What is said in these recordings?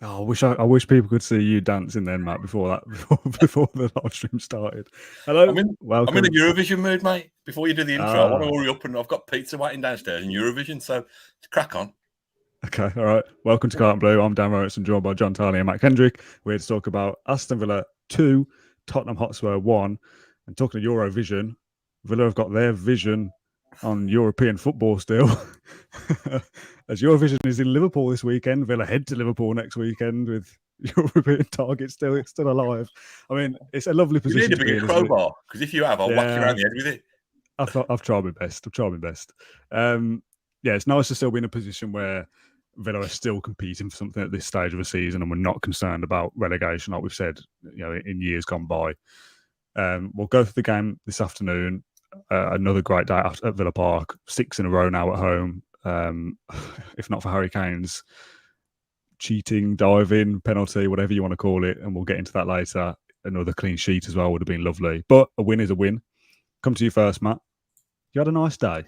Oh, I wish people could see you dancing then, Matt, before before the live stream started. Hello, I'm in welcome. a Eurovision mood, mate. Before you do the intro, I want to Ah, hurry up, and I've got pizza waiting downstairs in Eurovision, so crack on. okay, all right. Welcome to Carlton Blue. I'm Dan Robertson, joined by John Tarley and Matt Kendrick. We're here to talk about Aston Villa 2, Tottenham Hotspur 1. And talking of Eurovision, Villa have got their vision on European football still. As Eurovision is in Liverpool this weekend, Villa head to Liverpool next weekend with European targets still alive. I mean, it's a lovely You position need a to be bigger in, isn't it? crowbar, because if you have, I'll whack you around the head with it. I've tried my best. Yeah, it's nice to still be in a position where Villa are still competing for something at this stage of the season, and we're not concerned about relegation, like we've said, in years gone by. We'll go through the game this afternoon. Another great day at Villa Park. 6 in a row now at home. If not for Harry Kane's cheating, diving, penalty, whatever you want to call it, and we'll get into that later. Another clean sheet as well would have been lovely. But a win is a win. Come to you first, Matt. You had a nice day.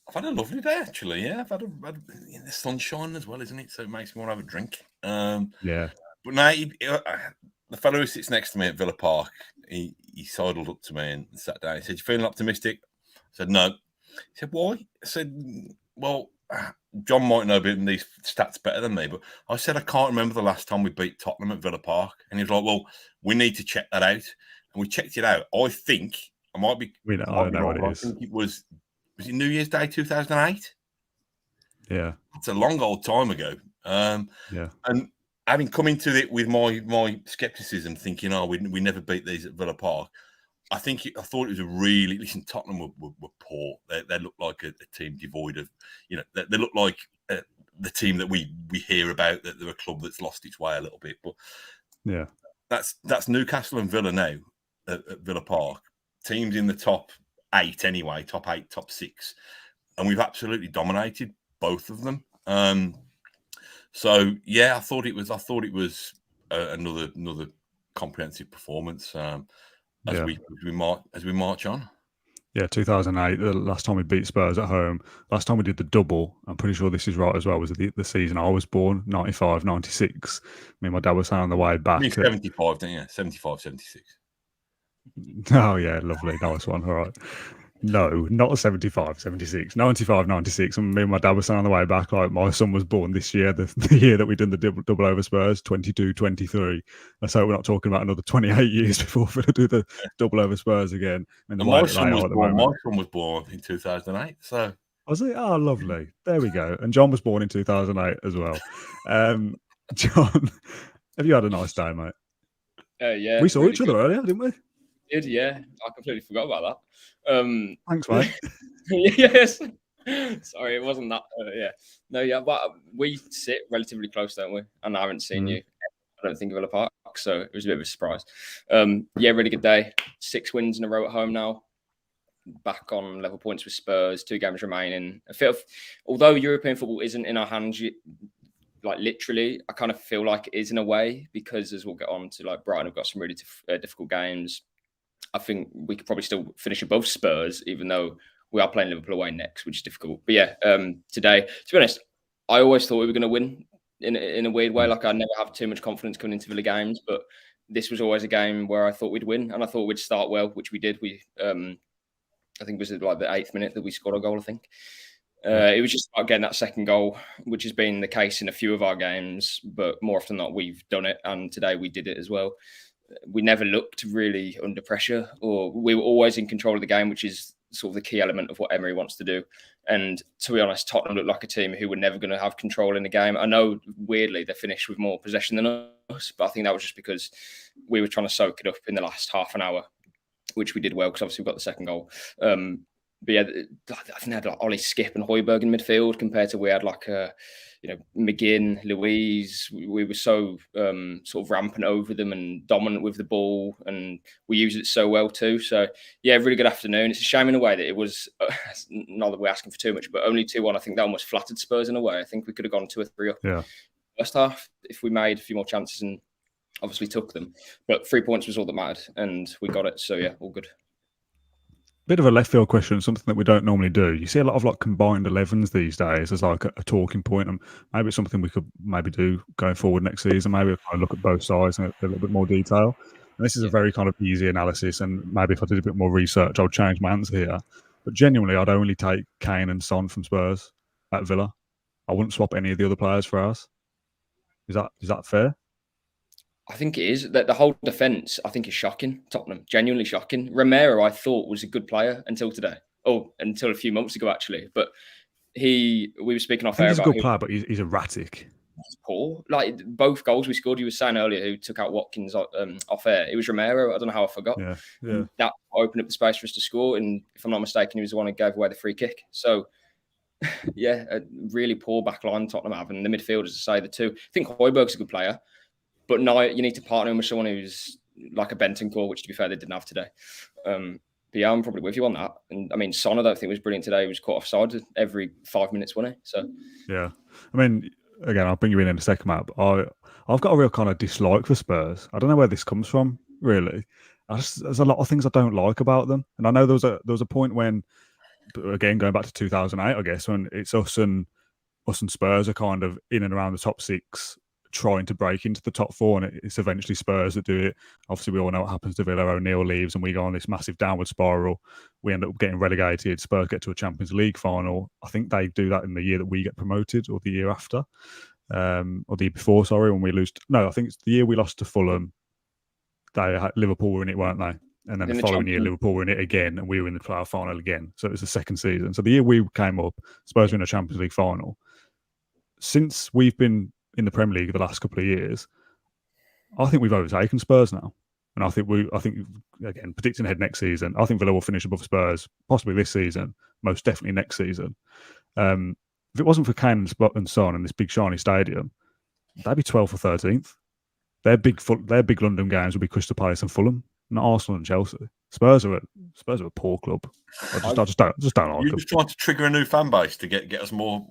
I've had a lovely day, actually. Yeah, I've had the sunshine as well, isn't it? So it makes me want to have a drink. Yeah. But now, the fellow who sits next to me at Villa Park, he sidled up to me and sat down. He said, "You feeling optimistic?" I said, "No." He said, "Why?" I said, "Well, John might know these stats better than me, but I said I can't remember the last time we beat Tottenham at Villa Park." And he was like, "Well, we need to check that out." And we checked it out. I think I might be. I don't know what it is. I think it was it New Year's Day 2008? Yeah. It's a long old time ago. Yeah. And having come into it with my scepticism, thinking, "Oh, we never beat these at Villa Park," I thought it was a really. Listen, Tottenham were poor. They looked like a team devoid of, they look like the team that we hear about, that they're a club that's lost its way a little bit. But yeah, that's Newcastle and Villa now at Villa Park. Teams in the top 8 anyway, top 8, top 6, and we've absolutely dominated both of them. So yeah, I thought it was another comprehensive performance as we march on. Yeah, 2008, the last time we beat Spurs at home. Last time we did the double, I'm pretty sure this is right as well, was the season I was born, 95, 96. Me and my dad were saying on the way back. You mean 75, don't you? 75, 76. Oh, yeah, lovely. Nice one. All right. No, not 75, 76, 95, 96. And me and my dad were saying on the way back, like, my son was born this year, the year that we did the double over Spurs, 22, 23. And so we're not talking about another 28 years before we're going to do the double over Spurs again. And my son was born in 2008. So was it? Oh, lovely. There we go. And John was born in 2008 as well. John, have you had a nice day, mate? Yeah. We saw really each other earlier, didn't we? Did, yeah. I completely forgot about that. Thanks, mate. Yes. Sorry, it wasn't that. Yeah. No, yeah. But we sit relatively close, don't we? And I haven't seen you, I don't think, of Villa Park. So it was a bit of a surprise. Yeah, really good day. 6 wins in a row at home now. Back on level points with Spurs, 2 games remaining. Although European football isn't in our hands, like literally, I kind of feel like it is in a way, because as we'll get on to, like, Brighton have got some really difficult games. I think we could probably still finish above Spurs, even though we are playing Liverpool away next, which is difficult. But yeah, today, to be honest, I always thought we were going to win in a weird way. Like, I never have too much confidence coming into Villa games, but this was always a game where I thought we'd win, and I thought we'd start well, which we did. I think it was like the 8th minute that we scored a goal, I think. It was just about getting that second goal, which has been the case in a few of our games, but more often than not, we've done it. And today we did it as well. We never looked really under pressure, or we were always in control of the game, which is sort of the key element of what Emery wants to do. And to be honest, Tottenham looked like a team who were never going to have control in the game. I know, weirdly, they finished with more possession than us, but I think that was just because we were trying to soak it up in the last half an hour, which we did well, because obviously we got the second goal. But yeah, I think they had like Ollie, Skip and Højbjerg in midfield, compared to we had like McGinn, Luiz. We were so sort of rampant over them and dominant with the ball, and we used it so well too. So yeah, really good afternoon. It's a shame in a way that it was not that we're asking for too much, but only 2-1. I think that almost flattered Spurs in a way. I think we could have gone 2 or 3 up first half if we made a few more chances and obviously took them. But 3 points was all that mattered, and we got it. So yeah, all good. bit of a left field question, something that we don't normally do. You see a lot of like combined 11s these days as like a talking point, and maybe it's something we could maybe do going forward next season. Maybe we'll kind of look at both sides in a little bit more detail. And this is a very kind of easy analysis, and maybe if I did a bit more research, I would change my answer here. But genuinely, I'd only take Kane and Son from Spurs at Villa. I wouldn't swap any of the other players for ours. Is that fair? I think it is. That the whole defence, I think, is shocking. Tottenham, genuinely shocking. Romero, I thought, was a good player until today. Oh, until a few months ago, actually. But we were speaking off air He's a about good player, but he's erratic. He's poor. Like both goals we scored, you were saying earlier, who took out Watkins off air. It was Romero. I don't know how I forgot. Yeah. That opened up the space for us to score. And if I'm not mistaken, he was the one who gave away the free kick. So, yeah, a really poor back line Tottenham have. And the midfielders, to say the two. I think Højbjerg's a good player. But now you need to partner him with someone who's like a Bentancur, which, to be fair, they didn't have today. But yeah, I'm probably with you on that. And I mean, Son, I don't think was brilliant today. He was caught offside every 5 minutes, wasn't he? So yeah, I mean, again, I'll bring you in a second, Matt. I've got a real kind of dislike for Spurs. I don't know where this comes from, really. There's a lot of things I don't like about them, and I know there was a point when, again, going back to 2008, I guess, when it's us and Spurs are kind of in and around the top six, trying to break into the top four, and it's eventually Spurs that do it. Obviously, we all know what happens to Villa. O'Neill leaves and we go on this massive downward spiral. We end up getting relegated. Spurs get to a Champions League final. I think they do that in the year that we get promoted, or the year after, or the year before, sorry, when we lose. No, I think it's the year we lost to Fulham. Liverpool were in it, weren't they? And then the following year, Liverpool were in it again, and we were in the playoff final again. So it was the second season. So the year we came up, Spurs were in a Champions League final. Since we've been in the Premier League the last couple of years, I think we've overtaken Spurs now. And I think again, predicting ahead next season, I think Villa will finish above Spurs, possibly this season, most definitely next season. If it wasn't for Kane and Son and this big shiny stadium, they'd be 12th or 13th. Their big London games would be Crystal Palace and Fulham, not Arsenal and Chelsea. Spurs are a poor club. I just don't like them. You're just trying to trigger a new fan base to get us more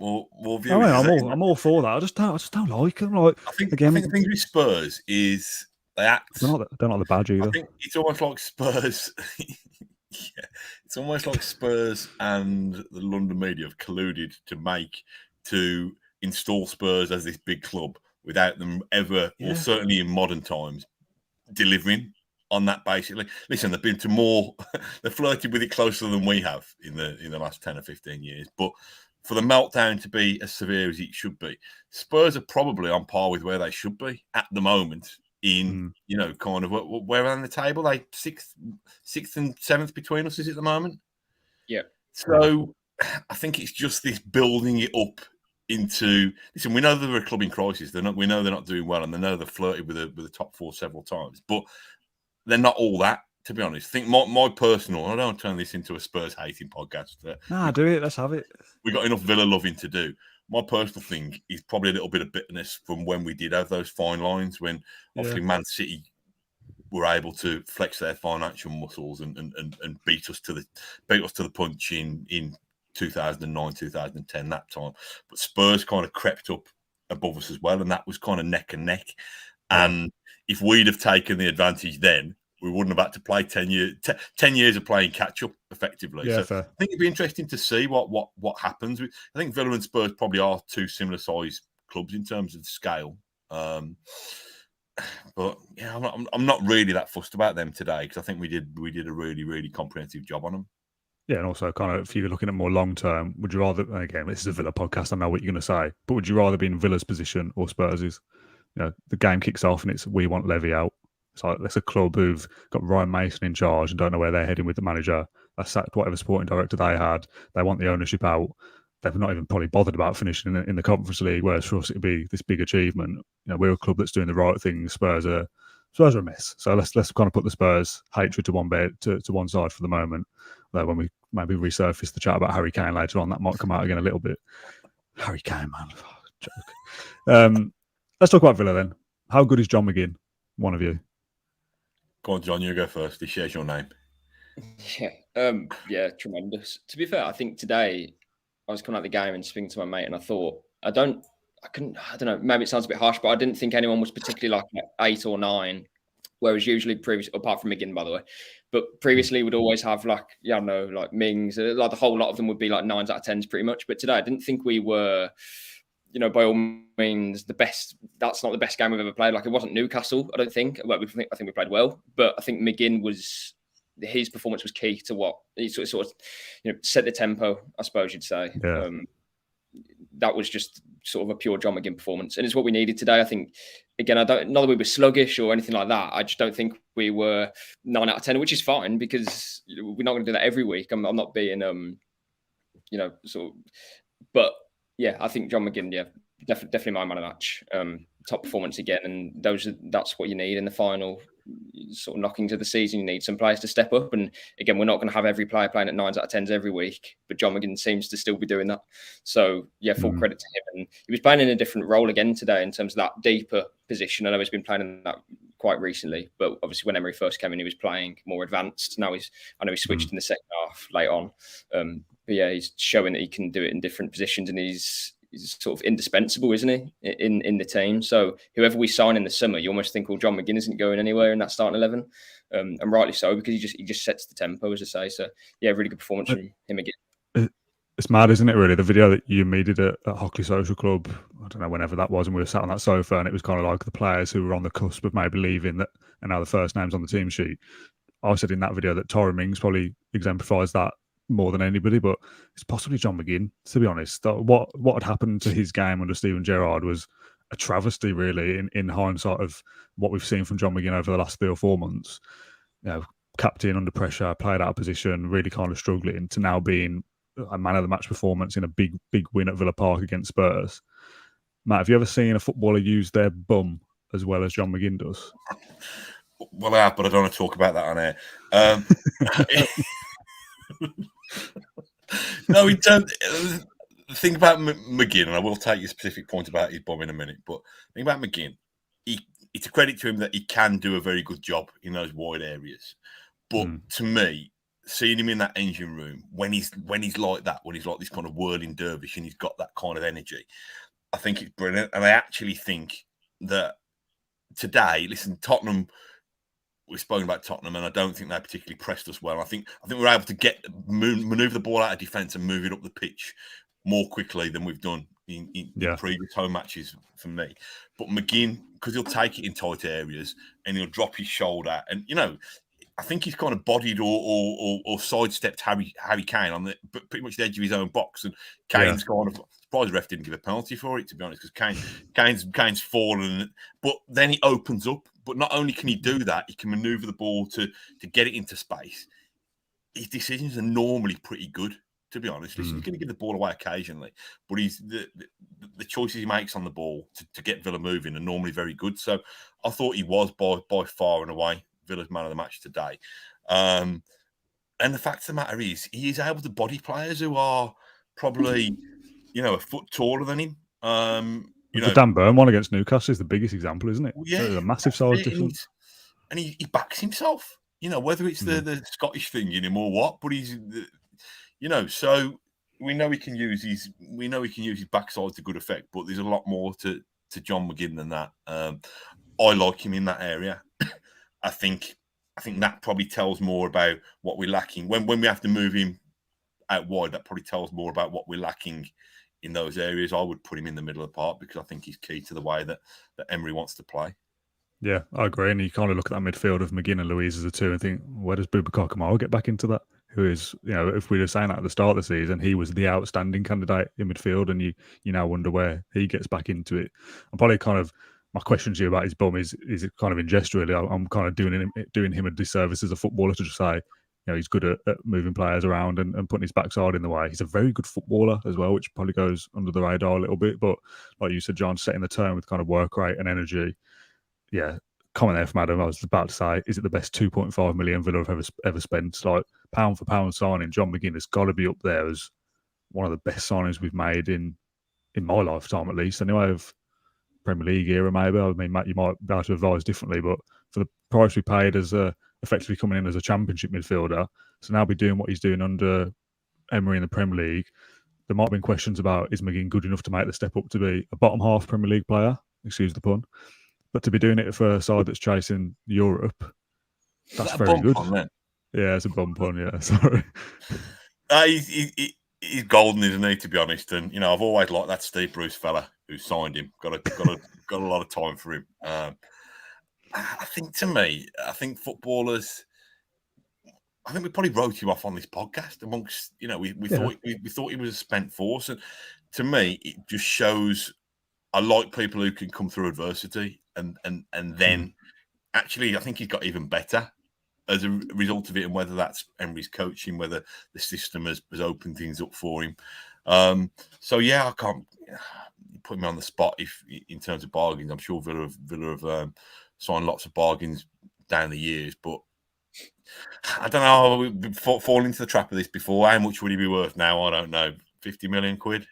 viewers. I'm all for that. I just don't like them. Like, I think the thing with Spurs is they act. They're not the badge either. I think it's almost like Spurs. Yeah, it's almost like Spurs and the London media have colluded to install Spurs as this big club without them ever, or certainly in modern times, delivering on that. Basically, listen, they've been to more. They've flirted with it closer than we have in the last 10 or 15 years. But for the meltdown to be as severe as it should be, Spurs are probably on par with where they should be at the moment. Kind of where on the table, they sixth and seventh between us is at the moment. Yeah. So I think it's just this building it up into. Listen, we know they're a club in crisis. We know they're not doing well, and they know they've flirted with the top four several times, but they're not all that. To be honest, I think my personal. I don't turn this into a Spurs hating podcast. Do it. Let's have it. We got enough Villa loving to do. My personal thing is probably a little bit of bitterness from when we did have those fine lines, when obviously Man City were able to flex their financial muscles and beat us to the punch in 2009, 2010, that time. But Spurs kind of crept up above us as well, and that was kind of neck and neck. And if we'd have taken the advantage then, we wouldn't have had to play 10 years of playing catch-up, effectively. Yeah, so fair. I think it'd be interesting to see what happens. I think Villa and Spurs probably are two similar-sized clubs in terms of scale. But yeah, I'm not really that fussed about them today, because I think we did a really, really comprehensive job on them. Yeah, and also kind of if you're looking at more long-term, would you rather, again, this is a Villa podcast, I know what you're going to say, but would you rather be in Villa's position or Spurs's? The game kicks off and it's we want Levy out. It's like that's a club who've got Ryan Mason in charge and don't know where they're heading with the manager. They sacked whatever sporting director they had. They want the ownership out. They've not even probably bothered about finishing in the Conference League, whereas for us it'd be this big achievement. We're a club that's doing the right things. Spurs are a mess. So let's kind of put the Spurs hatred to one side for the moment. Though when we maybe resurface the chat about Harry Kane later on, that might come out again a little bit. Harry Kane, man, joke. Let's talk about Villa then. How good is John McGinn? One of you. Go on, John, you go first. He shares your name. Yeah, tremendous. To be fair, I think today I was coming out of the game and speaking to my mate, and I thought, I don't know, maybe it sounds a bit harsh, but I didn't think anyone was particularly like 8 or 9 Whereas usually apart from McGinn, by the way, but previously we'd always have like Mings, like the whole lot of them would be like 9s out of 10s pretty much. But today I didn't think we were, by all means the best. That's not the best game we've ever played. Like it wasn't Newcastle, I don't think. Well, I think we played well, but I think McGinn his performance was key to what he sort of set the tempo, I suppose you'd say. Yeah. That was just sort of a pure John McGinn performance, and it's what we needed today. I think, again, not that we were sluggish or anything like that. I just don't think we were 9 out of 10, which is fine because we're not going to do that every week. I'm not being, but yeah, I think John McGinn, definitely my man of the match. Top performance again, and that's what you need in the final sort of knockings of the season. You need some players to step up, and again, we're not going to have every player playing at 9s out of 10s every week, but John McGinn seems to still be doing that. So yeah, full credit to him. And he was playing in a different role again today in terms of that deeper position. I know he's been playing in that quite recently, but obviously when Emery first came in, he was playing more advanced. Now I know he switched in the second half late on, but yeah, he's showing that he can do it in different positions, and he's sort of indispensable, isn't he, in the team? So whoever we sign in the summer, you almost think, well, John McGinn isn't going anywhere in that starting 11, and rightly so, because he just sets the tempo, as I say. So yeah, really good performance from him again. It's mad, isn't it, really? The video that you made at Hockley Social Club, I don't know whenever that was, and we were sat on that sofa, and it was kind of like the players who were on the cusp of maybe leaving that, and now the first names on the team sheet. I said in that video that Tyrone Mings probably exemplifies that more than anybody, but it's possibly John McGinn, to be honest. What had happened to his game under Steven Gerrard was a travesty, really, in hindsight of what we've seen from John McGinn over the last 3 or 4 months. Captain under pressure, played out of position, really kind of struggling, to now being a man of the match performance in a big win at Villa Park against Spurs. Matt, have you ever seen a footballer use their bum as well as John McGinn does? Well, I have, but I don't want to talk about that on air. No, we don't. The thing about McGinn, and I will take your specific point about his bum in a minute, but the thing about McGinn, it's a credit to him that he can do a very good job in those wide areas. But to me, seeing him in that engine room when he's like that, when he's like this kind of whirling dervish and he's got that kind of energy, I think it's brilliant. And I actually think that today, listen, Tottenham. We've spoken about Tottenham, and I don't think they particularly pressed us well. I think we were able to manoeuvre the ball out of defence and move it up the pitch more quickly than we've done in previous home matches for me. But McGinn, because he'll take it in tight areas and he'll drop his shoulder, and I think he's kind of bodied or sidestepped Harry Kane on pretty much the edge of his own box, and Kane's kind of surprised the ref didn't give a penalty for it, to be honest, because Kane's fallen, but then he opens up. But not only can he do that, he can manoeuvre the ball to get it into space. His decisions are normally pretty good, to be honest. Listen, he's going to give the ball away occasionally, but the choices he makes on the ball to get Villa moving are normally very good. So I thought he was by far and away Villa's man of the match today. And the fact of the matter is, he is able to body players who are probably, a foot taller than him. The Dan Burn one against Newcastle is the biggest example, isn't it? Yeah, there's a massive size difference. And he backs himself, whether it's the Scottish thing in him or what, but he's, so we know he can use his backside to good effect, but there's a lot more to John McGinn than that. I like him in that area. I think that probably tells more about what we're lacking. When we have to move him out wide, that probably tells more about what we're lacking in those areas. I would put him in the middle of the park because I think he's key to the way that Emery wants to play. Yeah, I agree. And you kind of look at that midfield of McGinn and Luiz as the two and think, where does Boubacar Kamara get back into that? Who is, if we were saying that at the start of the season, he was the outstanding candidate in midfield, and you now wonder where he gets back into it. And probably kind of my question to you about his bum is it kind of in jest, really. I'm kind of doing him a disservice as a footballer to just say, he's good at moving players around and putting his backside in the way. He's a very good footballer as well, which probably goes under the radar a little bit. But like you said, John, setting the tone with kind of work rate and energy. Yeah, comment there from Adam. I was about to say, is it the best 2.5 million Villa have ever spent? Like pound for pound signing, John McGinn has got to be up there as one of the best signings we've made in my lifetime, at least. Anyway, of Premier League era, maybe. I mean, Matt, you might be able to advise differently, but for the price we paid as effectively coming in as a championship midfielder, so now be doing what he's doing under Emery in the Premier League, there might have been questions about, is McGinn good enough to make the step up to be a bottom half Premier League player? Excuse the pun. But to be doing it for a side that's chasing Europe, that's that very good. On, then? Yeah, it's a bump on. Yeah, sorry. He's golden, isn't he? To be honest, and I've always liked that Steve Bruce fella who signed him. Got a lot of time for him. I think footballers. I think we probably wrote him off on this podcast. Amongst we thought he was a spent force, and to me, it just shows. I like people who can come through adversity, and then actually, I think he's got even better as a result of it, and whether that's Emery's coaching, whether the system has opened things up for him. So yeah, I can't put me on the spot if in terms of bargains. I'm sure Villa have signed lots of bargains down the years, but I don't know. We've fallen into the trap of this before. How much would he be worth now? I don't know. 50 million quid?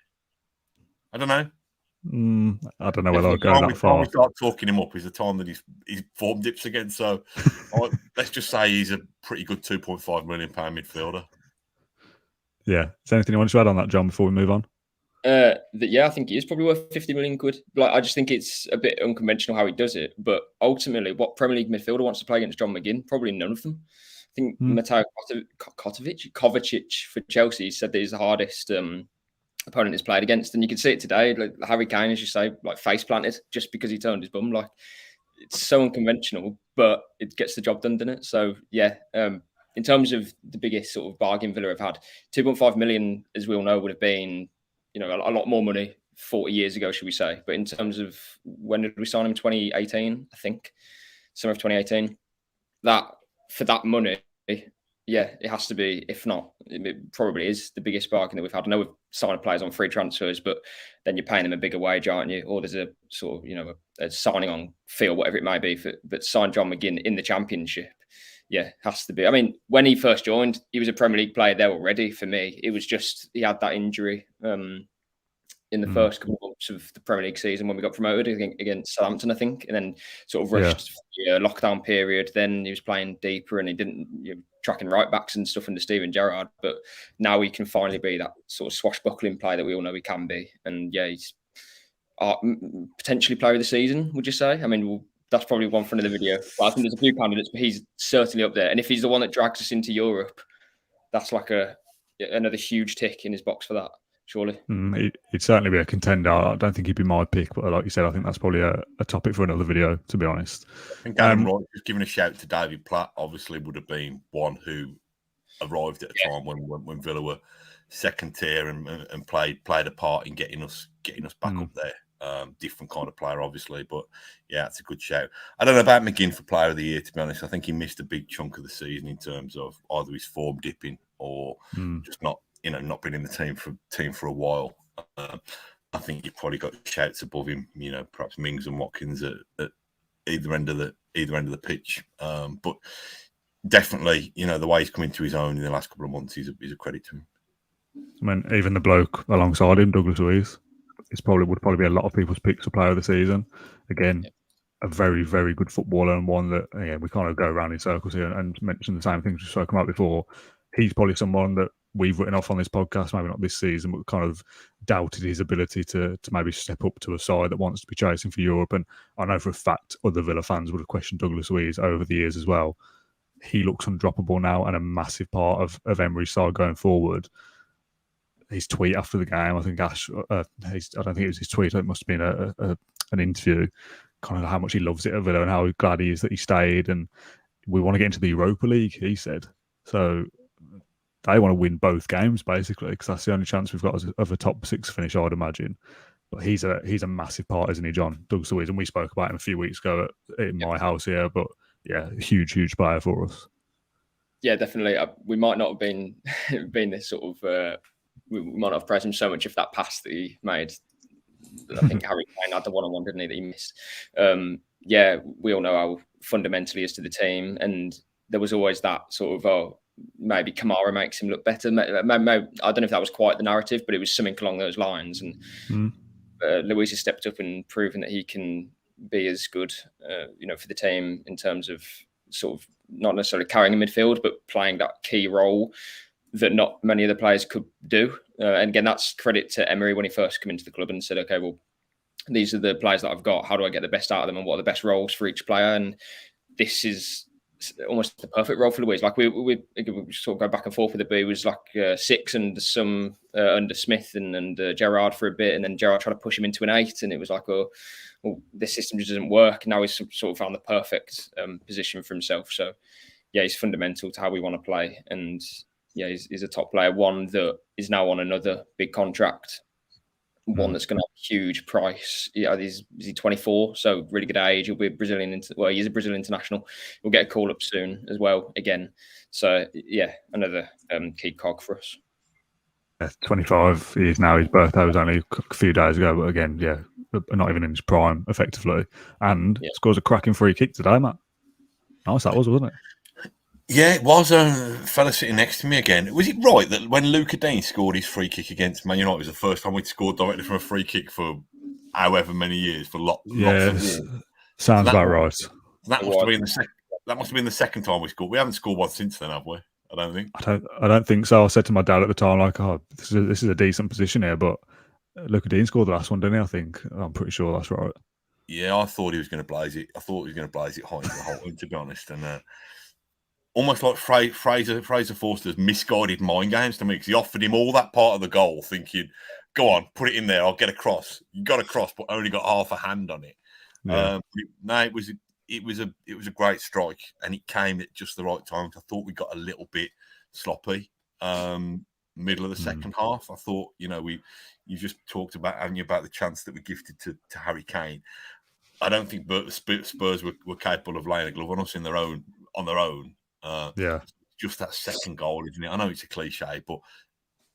I don't know. I don't know whether I'll go that far. When we start talking him up is the time that his form dips again. So let's just say he's a pretty good £2.5 million midfielder. Yeah. Is there anything you want to add on that, John, before we move on? I think he is probably worth 50 million quid. I just think it's a bit unconventional how he does it. But ultimately, what Premier League midfielder wants to play against John McGinn? Probably none of them. I think Mateo Kovacic for Chelsea said that he's the hardest opponent he's played against, and you can see it today. Like Harry Kane, as you say, like face planted just because he turned his bum. Like it's so unconventional, but it gets the job done, doesn't it? So yeah, in terms of the biggest sort of bargain Villa have had, 2.5 million, as we all know, would have been a lot more money 40 years ago, should we say? But in terms of when did we sign him? 2018, I think, summer of 2018. That for that money. Yeah, it has to be. If not, it probably is the biggest bargain that we've had. I know we've signed players on free transfers, but then you're paying them a bigger wage, aren't you? Or there's a sort of, a signing on fee or whatever it may be. But sign John McGinn in the Championship, yeah, has to be. I mean, when he first joined, he was a Premier League player there already. For me, it was just he had that injury in the first couple of months of the Premier League season when we got promoted against Southampton, I think, and then sort of rushed the lockdown period. Then he was playing deeper and he didn't tracking right backs and stuff under Steven Gerrard. But now he can finally be that sort of swashbuckling player that we all know he can be. And yeah, he's potentially player of the season, would you say? I mean, that's probably one for another video. But I think there's a few candidates, but he's certainly up there. And if he's the one that drags us into Europe, that's like another huge tick in his box for that. Surely. He'd certainly be a contender. I don't think he'd be my pick, but like you said, I think that's probably a topic for another video, to be honest. I think Adam Wright, just giving a shout to David Platt, obviously would have been one who arrived at a time when Villa were second tier and played a part in getting us back up there. Different kind of player, obviously, but yeah, it's a good shout. I don't know about McGinn for player of the year, to be honest. I think he missed a big chunk of the season in terms of either his form dipping or just not been in the team for a while. I think you've probably got shouts above him. Perhaps Mings and Watkins at either end of the pitch. But definitely, the way he's come into his own in the last couple of months is a credit to him. I mean, even the bloke alongside him, Douglas Luiz, would probably be a lot of people's picks for player of the season. Again, a very, very good footballer, and one that we kind of go around in circles here and mention the same things we've spoken about before. He's probably someone that we've written off on this podcast, maybe not this season, but kind of doubted his ability to maybe step up to a side that wants to be chasing for Europe. And I know for a fact other Villa fans would have questioned Douglas Luiz over the years as well. He looks undroppable now and a massive part of Emery's side going forward. His tweet after the game, I think I don't think it was his tweet, it must have been an interview, kind of how much he loves it at Villa and how glad he is that he stayed. And we want to get into the Europa League, he said. So they want to win both games, basically, because that's the only chance we've got of a top six finish, I would imagine. But he's a massive part, isn't he, John? Douglas Luiz, and we spoke about him a few weeks ago in my house here. But yeah, huge player for us. Yeah, definitely. We might not have been this sort of. We might not have praised him so much if that pass that he made. I think Harry Kane had the one-on-one, didn't he, that he missed. Yeah, we all know how fundamental he is to the team, and there was always that sort of maybe Kamara makes him look better. Maybe, I don't know if that was quite the narrative, but it was something along those lines. And Luiz has stepped up and proven that he can be as good, for the team in terms of sort of not necessarily carrying a midfield, but playing that key role that not many other players could do. And again, that's credit to Emery when he first came into the club and said, okay, well, these are the players that I've got. How do I get the best out of them, and what are the best roles for each player? And this is almost the perfect role for Luiz. Like we sort of go back and forth with it, but he was like 6 and some under Smith and Gerrard for a bit, and then Gerrard tried to push him into an 8, and it was like, oh, well, this system just doesn't work. Now he's sort of found the perfect position for himself. So yeah, he's fundamental to how we want to play, and yeah, he's a top player. One that is now on another big contract. One that's going to have a huge price. Yeah, is he 24? So really good age. He'll be a Brazilian. He's a Brazilian international. We'll get a call up soon as well. Again, so yeah, another key cog for us. Yeah, 25. He is now. His birthday was only a few days ago, but again, yeah, not even in his prime, effectively. And scores a cracking free kick today, Matt. Nice that was, wasn't it? Yeah, it was a fella sitting next to me again. Was it right that when Luca Dean scored his free kick against Man United, it was the first time we'd scored directly from a free kick for however many years, for lots of years? Sounds about right. That must have been the second time we scored. We haven't scored one since then, have we? I don't think. I don't think so. I said to my dad at the time, like, "Oh, this is a decent position here," but Luca Dean scored the last one, didn't he? I think I'm pretty sure that's right. Yeah, I thought he was going to blaze it. I thought he was going to blaze it high into the whole, to be honest, and. Almost like Fraser Forster's misguided mind games to me, because he offered him all that part of the goal, thinking, "Go on, put it in there. I'll get a cross." You got a cross, but only got half a hand on it. Yeah. It was a great strike, and it came at just the right time. I thought we got a little bit sloppy. Middle of the second half, I thought, you just talked about, haven't you, about the chance that we gifted to Harry Kane. I don't think Spurs were capable of laying a glove on us on their own. Just that second goal, isn't it? I know it's a cliche, but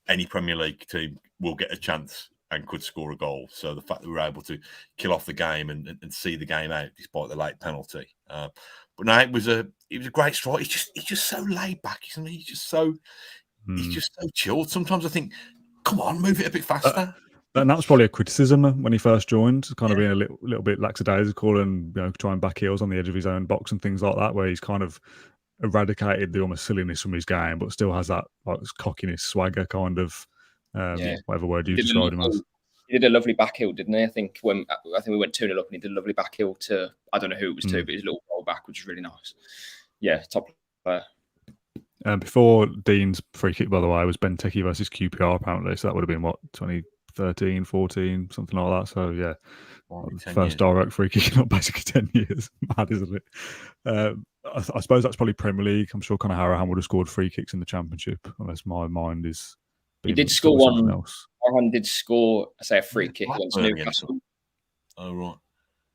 any Premier League team will get a chance and could score a goal. So the fact that we were able to kill off the game and see the game out despite the late penalty, but no, it was a great strike. He's just so laid back, isn't he? He's just so chilled. Sometimes I think, come on, move it a bit faster. And that was probably a criticism when he first joined, kind of being a little bit lackadaisical and trying back heels on the edge of his own box and things like that, where he's kind of eradicated the almost silliness from his game, but still has that like cockiness, swagger kind of whatever word you described him as. He did a lovely back heel, didn't he? I think we went 2-0 up, and he did a lovely back heel to, I don't know who it was to, but his little roll back, which was really nice. Yeah, top player. Before Dean's free kick, by the way, was Benteke versus QPR apparently, so that would have been what, 2013, 14, something like that. So yeah, first direct free kick in basically 10 years. Mad, isn't it? I suppose that's probably Premier League. I'm sure Conor Harahan would have scored free kicks in the Championship, unless my mind is. He did score one. Harahan did score, I say, a free kick against Newcastle. Oh right.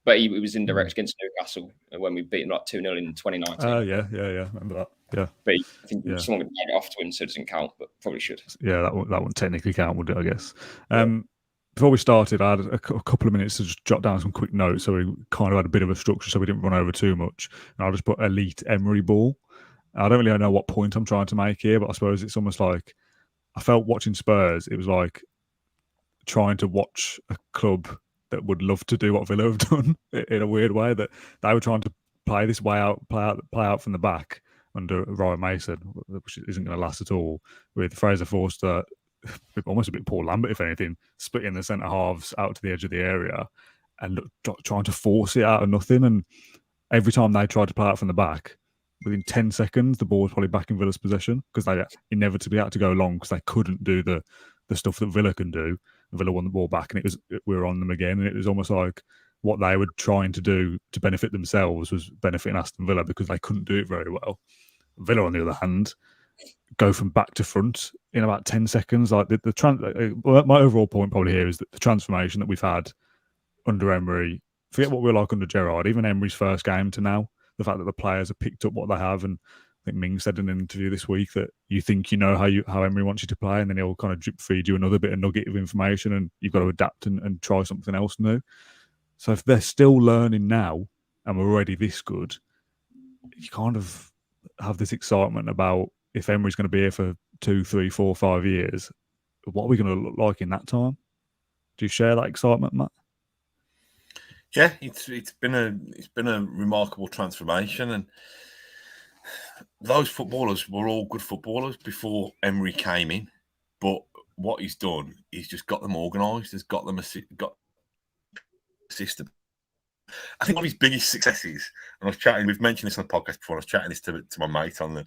But he was indirect against Newcastle when we beat them like 2-0 in 2019. Yeah. Remember that? Yeah. But I think someone would take it off to him, so it doesn't count, but probably should. Yeah, that wouldn't technically count, would it? I guess. Before we started, I had a couple of minutes to just jot down some quick notes, so we kind of had a bit of a structure, so we didn't run over too much. And I'll just put elite Emery ball. I don't really know what point I'm trying to make here, but I suppose it's almost like I felt watching Spurs. It was like trying to watch a club that would love to do what Villa have done in a weird way. That they were trying to play this way out, play out from the back under Ryan Mason, which isn't going to last at all. With Fraser Forster, almost a bit Paul Lambert, if anything, splitting the centre halves out to the edge of the area and trying to force it out of nothing. And every time they tried to play out from the back, within 10 seconds, the ball was probably back in Villa's possession, because they inevitably had to go long because they couldn't do the stuff that Villa can do. And Villa won the ball back, and we were on them again. And it was almost like what they were trying to do to benefit themselves was benefiting Aston Villa, because they couldn't do it very well. Villa, on the other hand, go from back to front in about 10 seconds. Like my overall point probably here is that the transformation that we've had under Emery, forget what we were like under Gerrard, even Emery's first game to now, the fact that the players have picked up what they have. And I think Ming said in an interview this week that you think you know how Emery wants you to play, and then he'll kind of drip feed you another bit of nugget of information, and you've got to adapt and try something else new. So if they're still learning now and we're already this good, you kind of have this excitement about, if Emery's going to be here for 2, 3, 4, 5 years, what are we going to look like in that time? Do you share that excitement, Matt? Yeah, it's been a remarkable transformation, and those footballers were all good footballers before Emery came in. But what he's done, he's just got them organised. He's got them system. I think one of his biggest successes, and we've mentioned this on the podcast before, I was chatting this to my mate on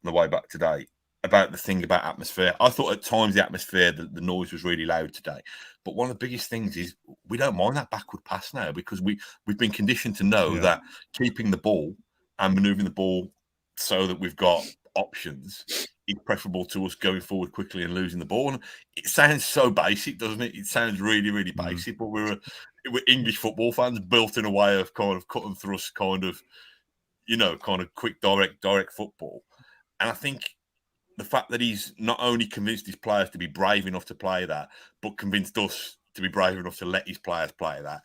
the way back today, about the thing about atmosphere. I thought at times the atmosphere, the noise was really loud today. But one of the biggest things is we don't mind that backward pass now, because we've been conditioned to know that keeping the ball and manoeuvring the ball so that we've got options is preferable to us going forward quickly and losing the ball. And it sounds so basic, doesn't it? It sounds really, really basic, but we're English football fans built in a way of kind of cut and thrust, kind of quick, direct football. And I think the fact that he's not only convinced his players to be brave enough to play that, but convinced us to be brave enough to let his players play that.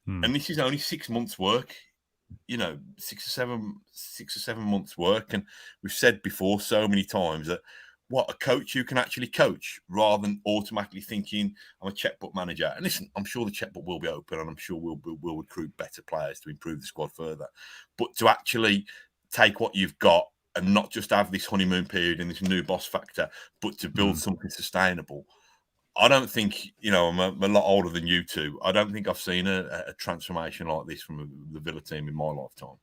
And this is only 6 months' work, 6 or 7 months' work. And we've said before so many times that what a coach who can actually coach, rather than automatically thinking I'm a checkbook manager. And listen, I'm sure the checkbook will be open, and I'm sure we'll recruit better players to improve the squad further. But to actually take what you've got and not just have this honeymoon period and this new boss factor, but to build something sustainable. I don't think, I'm a lot older than you two. I don't think I've seen a transformation like this from the Villa team in my lifetime.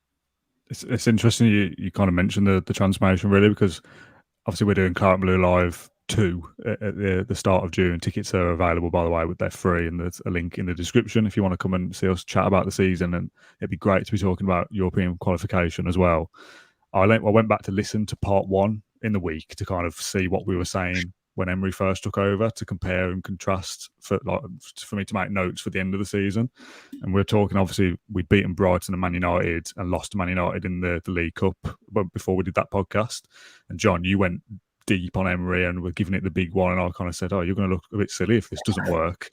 It's interesting you kind of mentioned the transformation, really, because obviously we're doing Claret and Blue Live 2 at the start of June. Tickets are available, by the way, they're free, and there's a link in the description if you want to come and see us chat about the season. And it'd be great to be talking about European qualification as well. I went back to listen to part 1 in the week to kind of see what we were saying when Emery first took over, to compare and contrast for me to make notes for the end of the season. And we're talking, obviously, we'd beaten Brighton and Man United and lost to Man United in the League Cup before we did that podcast. And John, you went deep on Emery and were giving it the big one, and I kind of said, you're going to look a bit silly if this doesn't work.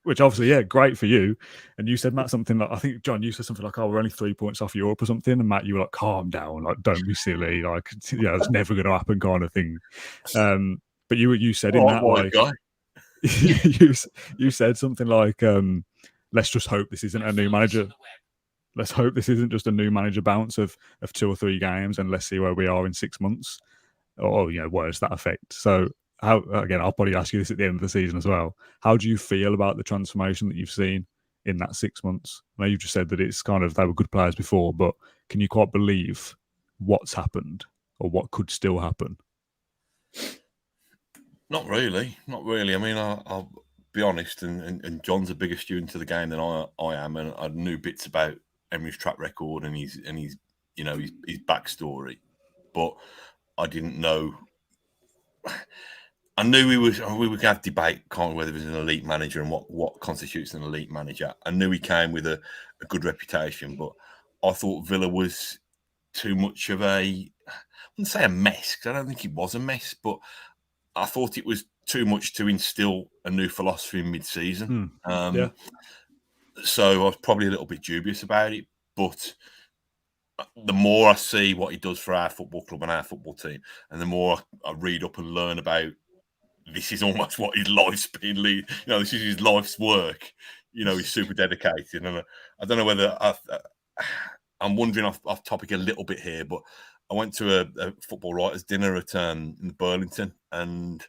Which obviously, great for you. And you said, Matt, something like, I think, John, you said something like, we're only 3 points off Europe or something. And Matt, you were like, calm down, like, don't be silly. Like, it's never going to happen kind of thing. But you said in that, like, you said something like, let's just hope this isn't a new manager. Let's hope this isn't just a new manager bounce of 2 or 3 games, and let's see where we are in 6 months. Or, words that effect. So, I'll probably ask you this at the end of the season as well. How do you feel about the transformation that you've seen in that 6 months? I know you just said that it's kind of, they were good players before, but can you quite believe what's happened or what could still happen? Not really. I mean, I'll be honest, and John's a bigger student of the game than I am, and I knew bits about Emery's track record and his backstory, but I didn't know. I knew we would have debate kind of whether he was an elite manager and what constitutes an elite manager. I knew he came with a good reputation, but I thought Villa was too much of I wouldn't say a mess, because I don't think it was a mess, but I thought it was too much to instill a new philosophy in mid-season. So I was probably a little bit dubious about it, but the more I see what he does for our football club and our football team, and the more I read up and learn about, this is almost what his life's been. This is his life's work. He's super dedicated, and I don't know whether I'm wandering off topic a little bit here, but I went to a football writers' dinner at in Burlington, and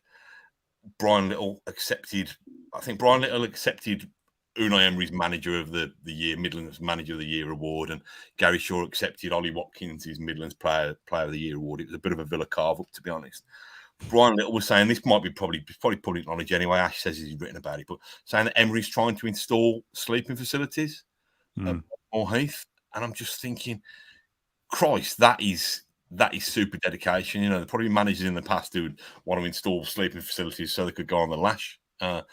Brian Little accepted. I think Brian Little accepted Unai Emery's Manager of the Year, Midlands Manager of the Year award, and Gary Shaw accepted Ollie Watkins' Midlands Player of the Year award. It was a bit of a Villa carve-up, to be honest. Brian Little was saying, this might be probably public knowledge anyway, Ash says he's written about it, but saying that Emery's trying to install sleeping facilities at Moor Heath. And I'm just thinking, Christ, that is super dedication. There are probably managers in the past who would want to install sleeping facilities so they could go on the lash. But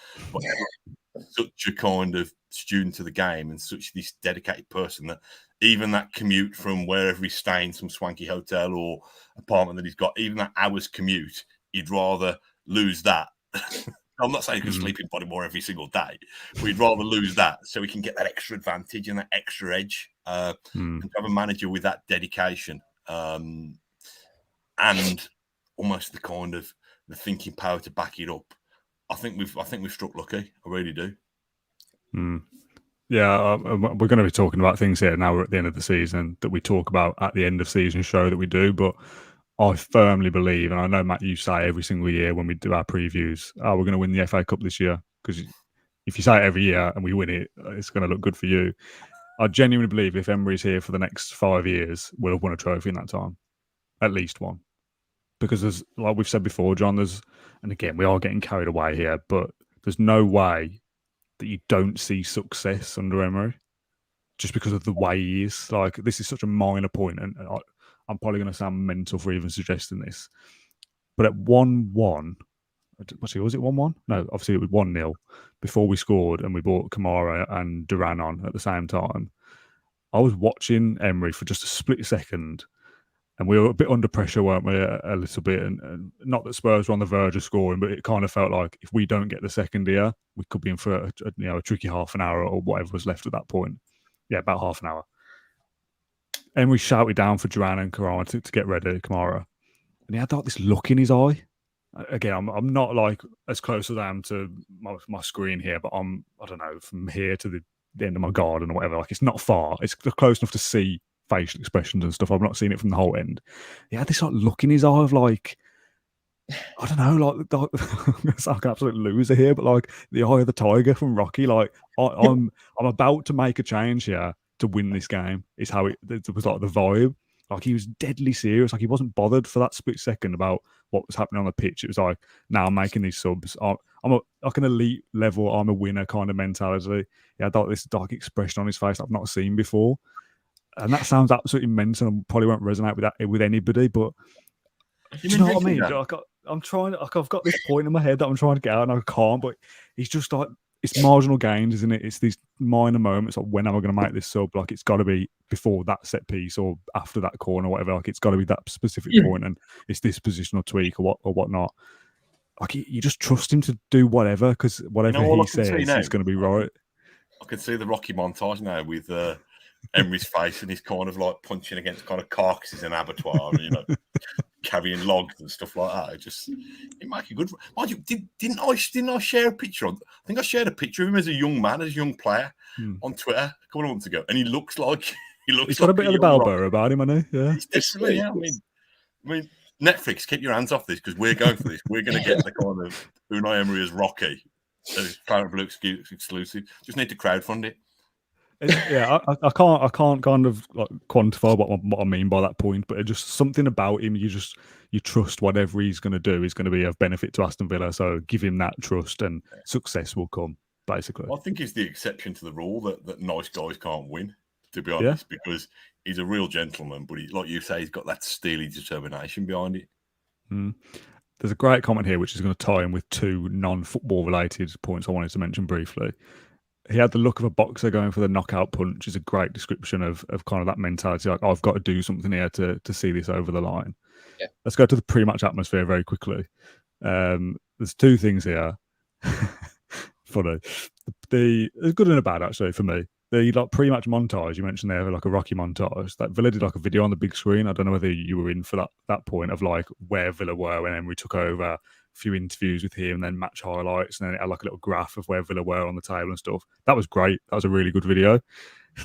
such a kind of student of the game and such this dedicated person that even that commute from wherever he's staying, some swanky hotel or apartment that he's got, even that hour's commute, he'd rather lose that. I'm not saying he can sleep in Bodymore every single day, but he'd rather lose that so he can get that extra advantage and that extra edge. And to have a manager with that dedication and almost the kind of the thinking power to back it up, I think we've struck lucky. I really do. Yeah, we're going to be talking about things here now. We're at the end of the season that we talk about at the end of season show that we do, but I firmly believe, and I know, Matt, you say every single year when we do our previews, we're going to win the FA Cup this year, because if you say it every year and we win it, it's going to look good for you. I genuinely believe if Emery's here for the next 5 years, we'll have won a trophy in that time, at least one. Because there's, like we've said before, John, and again, we are getting carried away here, but there's no way that you don't see success under Emery just because of the way he is. Like, this is such a minor point, and I'm probably going to sound mental for even suggesting this. But at 1-1, was it 1-1? No, obviously it was 1-0 before we scored and we brought Kamara and Duran on at the same time. I was watching Emery for just a split second and we were a bit under pressure, weren't we? A little bit. And not that Spurs were on the verge of scoring, but it kind of felt like if we don't get the second here, we could be in for a tricky half an hour or whatever was left at that point. Yeah, about half an hour. Emery shouted down for Duran and Kamara to get ready, Kamara. And he had like this look in his eye. Again, I'm not like as close as I am to my screen here, but I don't know, from here to the end of my garden or whatever. Like, it's not far. It's close enough to see facial expressions and stuff. I've not seen it from the whole end. He had this like look in his eye of like, I don't know, like it's like an absolute loser here, but like the eye of the tiger from Rocky. Like, I'm about to make a change here to win this game. Is how it was like the vibe. Like, he was deadly serious. Like, he wasn't bothered for that split second about what was happening on the pitch. It was like, now I'm making these subs. I'm like an elite level, I'm a winner kind of mentality. He had like this dark expression on his face I've not seen before. And that sounds absolutely mental and probably won't resonate with anybody. But do you know what I mean? Like, I'm trying. Like, I've got this point in my head that I'm trying to get out and I can't. But he's just like, it's marginal gains, isn't it? It's these minor moments. Like, when am I going to make this sub? Like, it's got to be before that set piece or after that corner or whatever. Like, it's got to be that specific point, and it's this positional tweak or whatnot. Like, you just trust him to do whatever, because whatever he says is going to be right. I can see the Rocky montage now with Emery's face, and he's kind of like punching against kind of carcasses in abattoir, and carrying logs and stuff like that. It might be good. Mind you, didn't I share a picture? I think I shared a picture of him as a young man, as a young player, on Twitter a couple of months ago, and he looks like he's got a bit of the Balbo about him, hasn't he? Yeah, he's definitely. Yeah, I mean, Netflix, keep your hands off this, because we're going for this. We're going to get the kind of Unai Emery as Rocky, as Planet Blue exclusive. Just need to crowdfund it. Yeah, I can't kind of like quantify what I mean by that point, but it's just something about him. You trust whatever he's going to do is going to be of benefit to Aston Villa. So give him that trust, and success will come. Basically, I think he's the exception to the rule that nice guys can't win. To be honest, because he's a real gentleman, but like you say, he's got that steely determination behind it. There's a great comment here which is going to tie in with two non-football related points I wanted to mention briefly. He had the look of a boxer going for the knockout punch. Is a great description of kind of that mentality. Like, I've got to do something here to see this over the line. Yeah. Let's go to the pre-match atmosphere very quickly. There's two things here. Funny. It's good and a bad, actually, for me. The like pre-match montage you mentioned there, like a Rocky montage. That Villa did like a video on the big screen. I don't know whether you were in for that point of like where Villa were when Emery took over. A few interviews with him, and then match highlights, and then it had like a little graph of where Villa were on the table and stuff. That was great. That was a really good video.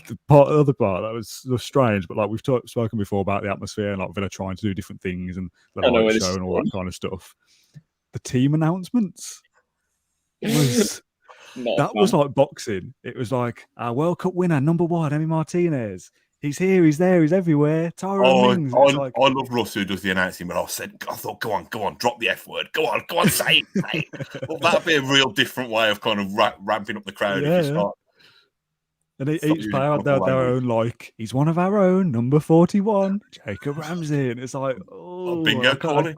The other part that was strange, but like we've spoken before about the atmosphere and like Villa trying to do different things and the light show and all that kind of stuff. The team announcements was was like boxing. It was like our World Cup winner, number 1, Emi Martinez. He's here, he's there, he's everywhere. Tyrone Mings. I love Russ, who does the announcing, but I thought, go on, drop the F word. Go on, say it. Well, that'd be a real different way of kind of ramping up the crowd if you start. And each player had their own, like, he's one of our own, number 41, Jacob Ramsey. And it's like, bingo,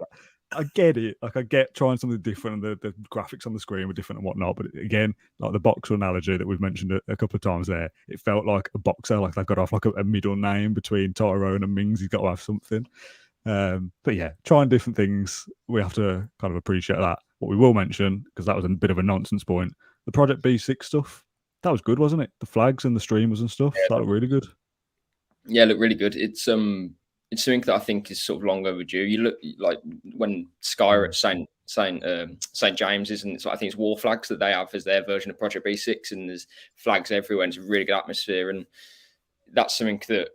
I get it. Like, I get trying something different, and the graphics on the screen were different and whatnot. But again, like the boxer analogy that we've mentioned a couple of times there, it felt like a boxer. Like, they've got to have like a middle name between Tyrone and Mings. He's got to have something. But yeah, trying different things, we have to kind of appreciate that. What we will mention, because that was a bit of a nonsense point, the Project B6 stuff, that was good, wasn't it? The flags and the streamers and stuff, that looked really good. Yeah, looked really good. It's something that I think is sort of long overdue. You look like when Sky are at St James's, and I think it's war flags that they have as their version of Project B6, and there's flags everywhere, and it's a really good atmosphere, and that's something that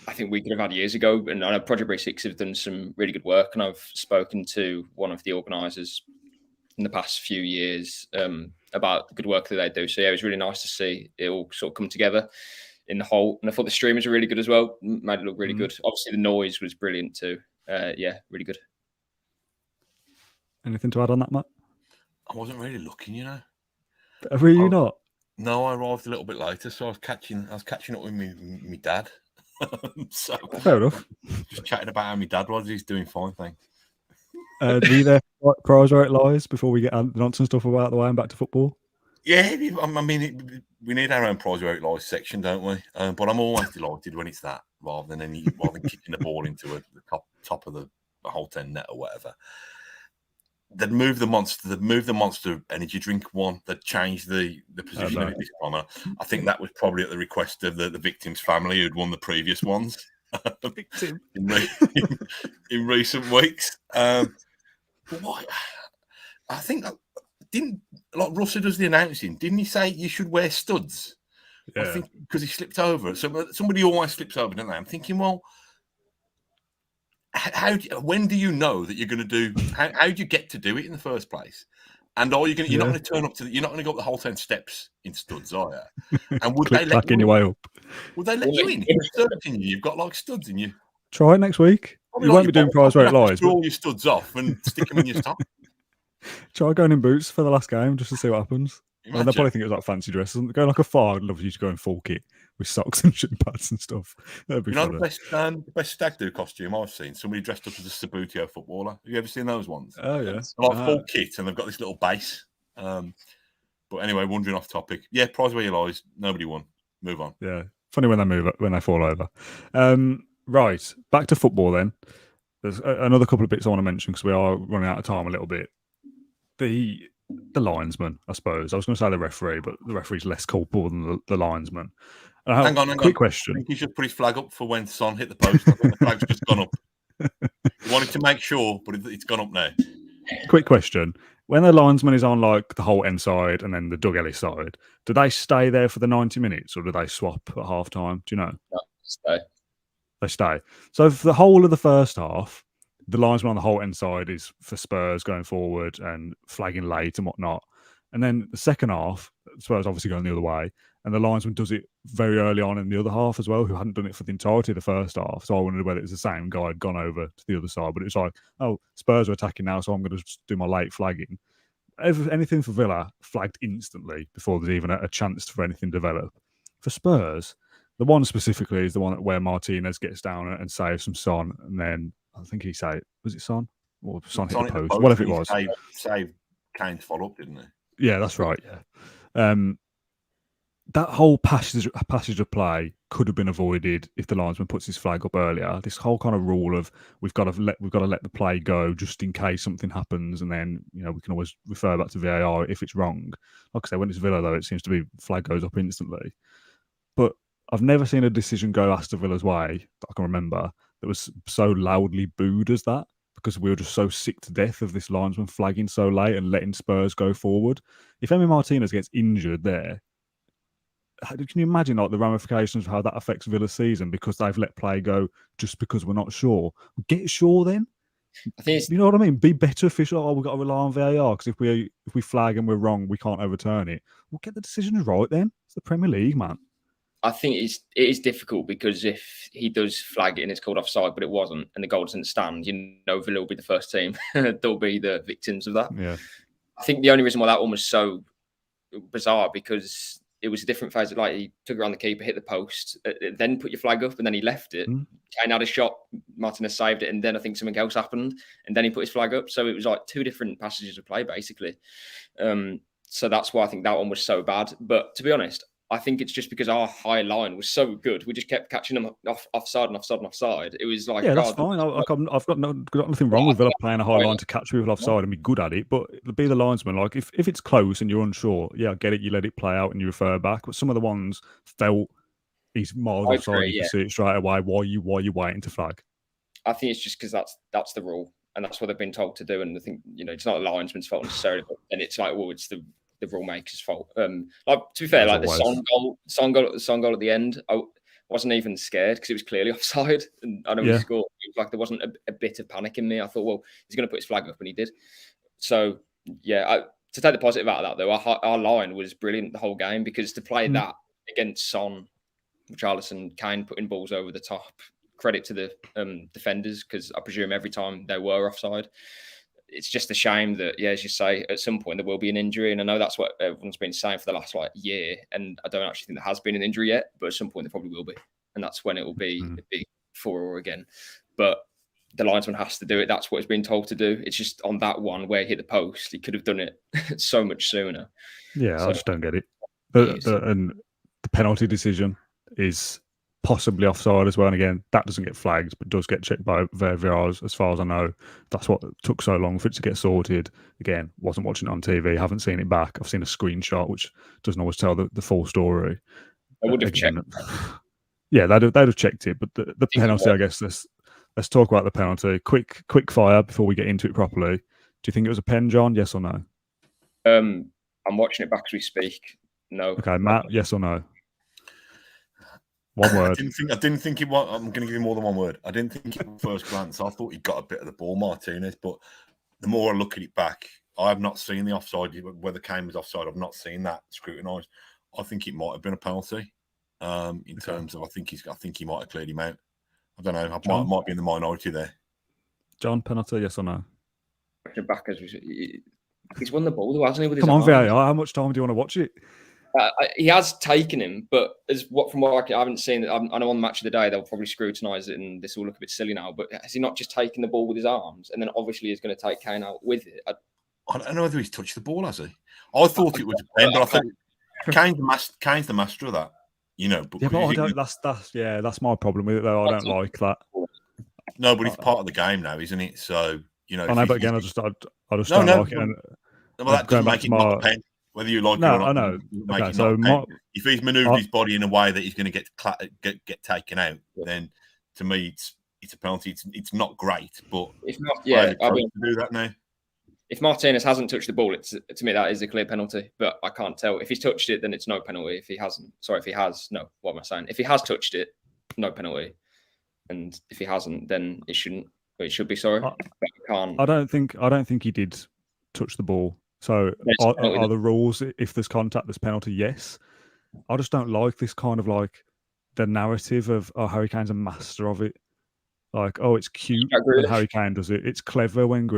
I think we could have had years ago. And I know Project B6 have done some really good work, and I've spoken to one of the organisers in the past few years about the good work that they do. So yeah, it was really nice to see it all sort of come together in the whole. And I thought the streamers were really good as well. Made it look really good. Obviously, the noise was brilliant too. Yeah, really good. Anything to add on that, Matt? I wasn't really looking, you know. Were you not? No, I arrived a little bit later, so I was catching up with me dad. So Fair enough. Just chatting about how my dad was. He's doing fine, thanks. Were you there for Pros Where It Lies before we get the nonsense stuff about the way and back to football? Yeah, I mean, we need our own Pros Where It Lies section, don't we? But I'm always delighted when it's that, rather than kicking the ball into the top of the whole 10 net or whatever. They'd move the monster energy drink one. They'd change the position of it this time. I think that was probably at the request of the victim's family who'd won the previous ones in recent weeks. But why? I think Russell does the announcing. Didn't he say you should wear studs? Yeah. I think because he slipped over. So somebody always slips over, don't they? I'm thinking, well, when do you know that you're going to do? How do you get to do it in the first place? And are you going? You're not going to turn up to. You're not going to go up the whole 10 steps in studs, are you? And would they let you your way up? Would they let you in? You've got like studs in you. Try it next week. You won't be doing Pros Where It Lies. Draw your studs off and stick them in your top. Try going in boots for the last game just to see what happens. Well, they'll probably think it was like fancy dress. Go like a far. I'd love you to go in full kit with socks and shin pads and stuff. That'd be the best stag do costume I've seen? Somebody dressed up as a Sabutio footballer. Have you ever seen those ones? Oh yeah, like full kit, and they've got this little base. But anyway, wandering off topic. Yeah, Prize Where You Lies. Nobody won. Move on. Yeah, funny when they fall over. Right, back to football then. There's another couple of bits I want to mention because we are running out of time a little bit. The linesman, I suppose. I was going to say the referee, but the referee's less culpable than the linesman. Hang on. Quick question. I think he should put his flag up for when Son hit the post. I think the flag's just gone up. He wanted to make sure, but it's gone up now. Quick question. When the linesman is on like the whole end side and then the Doug Ellis side, do they stay there for the 90 minutes or do they swap at half time? Do you know? No, stay. They stay. So for the whole of the first half, the linesman on the whole end side is for Spurs going forward and flagging late and whatnot. And then the second half, Spurs obviously going the other way, and the linesman does it very early on in the other half as well, who hadn't done it for the entirety of the first half. So I wondered whether it was the same guy had gone over to the other side, but it was like, oh, Spurs are attacking now, so I'm going to just do my late flagging. Anything for Villa flagged instantly before there's even a chance for anything to develop. For Spurs, the one specifically is the one where Martinez gets down and saves some Son, and then I think he saved, was it Son? Or Son hit the post, whatever it was. Saved Kane's follow-up, didn't he? Yeah, that's right, yeah. That whole passage of play could have been avoided if the linesman puts his flag up earlier. This whole kind of rule of we've got to let the play go just in case something happens, and then we can always refer back to VAR if it's wrong. Like I said, when it's Villa though, it seems to be flag goes up instantly. But I've never seen a decision go Aston Villa's way that I can remember that was so loudly booed as that, because we were just so sick to death of this linesman flagging so late and letting Spurs go forward. If Emery Martinez gets injured there, can you imagine like the ramifications of how that affects Villa's season because they've let play go just because we're not sure? Get sure then. I think you know what I mean. Be better official. Oh, we've got to rely on VAR because if we flag and we're wrong, we can't overturn it. We'll get the decisions right then. It's the Premier League, man. I think it is difficult because if he does flag it and it's called offside, but it wasn't, and the goal doesn't stand, Villa will be the first team. They'll be the victims of that. Yeah. I think the only reason why that one was so bizarre because it was a different phase. Like he took it around the keeper, hit the post, then put your flag up, and then he left it. Kane had a shot, Martinez saved it, and then I think something else happened, and then he put his flag up. So it was like two different passages of play, basically. So that's why I think that one was so bad. But to be honest, I think it's just because our high line was so good. We just kept catching them offside. It was like, yeah, that's fine. I've got nothing wrong with Villa playing a high line to catch people offside and be good at it. But be the linesman. Like if it's close and you're unsure, yeah, I get it. You let it play out and you refer back. But some of the ones felt he's miles offside. You can see it straight away. Why are you waiting to flag? I think it's just because that's the rule and that's what they've been told to do. And I think it's not the linesman's fault necessarily, but then it's like, well, it's the rule maker's fault. Like to be fair, like the Son goal at the end, I wasn't even scared because it was clearly offside. And I know he scored. It was like there wasn't a bit of panic in me. I thought, well, he's going to put his flag up, and he did. So yeah, to take the positive out of that, though, our line was brilliant the whole game, because to play that against Son, Richarlison, Kane putting balls over the top, credit to the defenders, because I presume every time they were offside. It's just a shame that, as you say, at some point there will be an injury. And I know that's what everyone's been saying for the last year. And I don't actually think there has been an injury yet, but at some point there probably will be. And that's when it will be a big furore again. But the linesman has to do it. That's what he's been told to do. It's just on that one where he hit the post, he could have done it so much sooner. Yeah, so, I just don't get it. And the penalty decision is possibly offside as well. And again, that doesn't get flagged, but does get checked by VAR, as far as I know. That's what took so long for it to get sorted. Again, wasn't watching it on TV, haven't seen it back. I've seen a screenshot, which doesn't always tell the full story. I would have checked. Yeah, they'd have checked it. But the penalty, I guess, let's talk about the penalty. Quick fire before we get into it properly. Do you think it was a pen, John? Yes or no? I'm watching it back as we speak. No. Okay, Matt, yes or no? One word. I didn't think it was. I'm going to give you more than one word. I didn't think it was first glance. I thought he got a bit of the ball, Martinez. But the more I look at it back, I have not seen the offside. Whether Kane was offside, I've not seen that scrutinised. I think it might have been a penalty. In terms of, I think he might have cleared him out. I don't know. I might be in the minority there. John, penalty, yes or no? Back as he's won the ball, though, hasn't he? With Come on, VAR. How much time do you want to watch it? He has taken him, but from what I haven't seen, I know on the match of the day they'll probably scrutinise it, and this will look a bit silly now. But has he not just taken the ball with his arms, and then obviously he's going to take Kane out with it? I don't know whether he's touched the ball, has he? I thought it was a pen, but I think Kane's the master of that. But yeah, but I don't. That's my problem with it, though. I don't like that. No, but it's part of the game now, isn't it? So I know, but again, I just don't like it. And well, that doesn't make it not a pen. Whether you like it or not, I know. Okay, so if he's manoeuvred his body in a way that he's going to get taken out, then to me it's a penalty. It's not great, but if not, I mean, to do that now. If Martinez hasn't touched the ball, to me that is a clear penalty. But I can't tell. If he's touched it, then it's no penalty. If he hasn't, if he has, no. What am I saying? If he has touched it, no penalty. And if he hasn't, then it shouldn't. It should be. Sorry, I don't think he did touch the ball. So are the rules, if there's contact, there's penalty? Yes. I just don't like this kind of the narrative of, Harry Kane's a master of it. It's cute when Harry Kane does it. It's clever when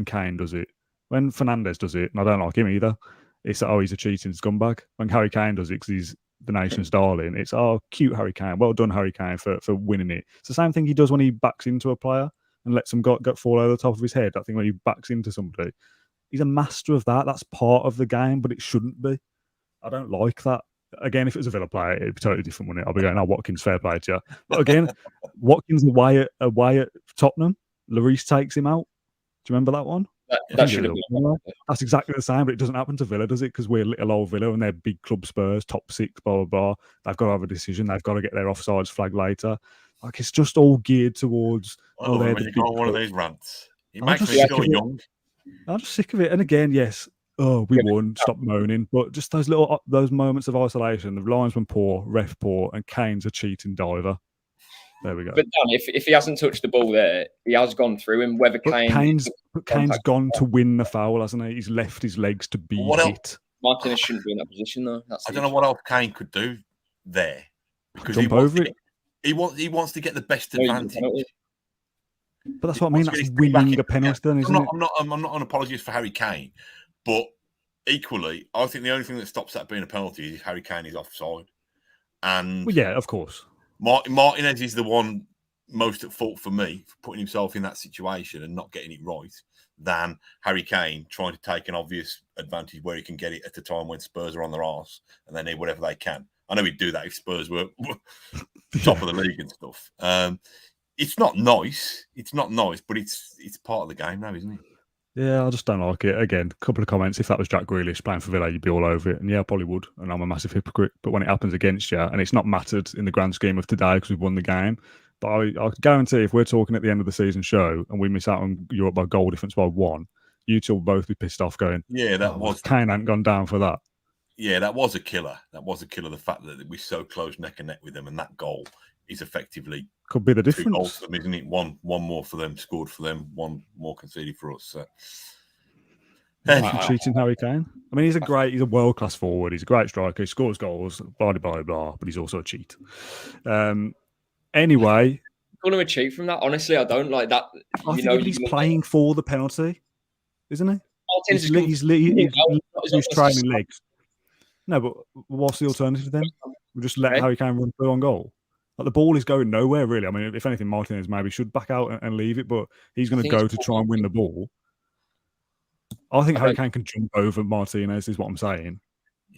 Kane does it. When Fernandes does it, and I don't like him either, it's he's a cheating scumbag. When Harry Kane does it because he's the nation's darling, it's cute Harry Kane. Well done, Harry Kane, for winning it. It's the same thing he does when he backs into a player and lets them get fall over the top of his head. I think when he backs into somebody. He's a master of that. That's part of the game, but it shouldn't be. I don't like that. Again, if it was a Villa player, it'd be totally different, wouldn't it? I'll be going, Watkins, fair play to you. But again, Watkins away at Tottenham, Luiz takes him out. Do you remember that one? That should have been. That's exactly the same, but it doesn't happen to Villa, does it? Because we're little old Villa and they're big club Spurs, top six, blah, blah, blah. They've got to have a decision. They've got to get their offsides flagged later. It's just all geared towards... when you go on one of these rants, it makes me feel young. I'm just sick of it. And again, yes, we won, stop moaning. But just those moments of isolation, the linesman poor, ref poor, and Kane's a cheating diver. There we go. But Dan, if he hasn't touched the ball there, he has gone through him. Whether Kane's gone to win the foul, hasn't he? He's left his legs to be hit. Martinez shouldn't be in that position, though. I don't know what else Kane could do there. Because jump over it. He wants to get the best advantage. But that's what I mean. That's winning a penalty, then, isn't it? I'm not an apologist for Harry Kane, but equally, I think the only thing that stops that being a penalty is if Harry Kane is offside. And of course, Martinez is the one most at fault for me for putting himself in that situation and not getting it right, than Harry Kane trying to take an obvious advantage where he can get it at a time when Spurs are on their arse and they need whatever they can. I know he'd do that if Spurs were top of the league and stuff. It's not nice. But it's part of the game now, isn't it? Yeah, I just don't like it. Again, a couple of comments. If that was Jack Grealish playing for Villa, you'd be all over it. And yeah, I probably would. And I'm a massive hypocrite. But when it happens against you, and it's not mattered in the grand scheme of today because we've won the game, but I guarantee if we're talking at the end of the season show and we miss out on Europe by goal difference by 1, you two will both be pissed off going, Kane ain't gone down for that. Yeah, that was a killer. The fact that we're so close neck and neck with them, and that goal is effectively could be the difference. 2 goals for them, isn't it? One more for them, scored for them, 1 more conceded for us. So. Cheating Harry Kane. I mean, he's a world-class forward. He's a great striker. He scores goals, blah, blah, blah, but he's also a cheat. Anyway. Call him a cheat from that. Honestly, I don't like that. He's playing for the penalty, isn't he? He's training legs. No, but what's the alternative then? We'll just let Harry Kane run through on goal. Like, the ball is going nowhere, really. I mean, if anything, Martinez maybe should back out and leave it, but he's going to go to try and win the ball. I think Harry Kane can jump over Martinez, is what I'm saying.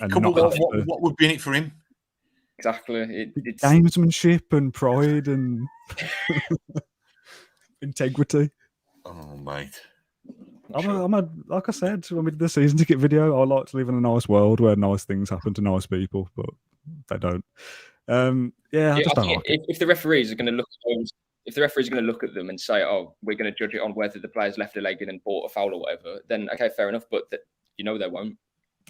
And what would be in it for him? Exactly. It's gamesmanship and pride and integrity. Oh, mate. Like I said, when we did the season ticket video, I like to live in a nice world where nice things happen to nice people, but they don't. I just don't like it. If the referees are going to look at those, if the referees are going to look at them and say, "Oh, we're going to judge it on whether the player's left a leg in and bought a foul or whatever," then okay, fair enough. But they won't.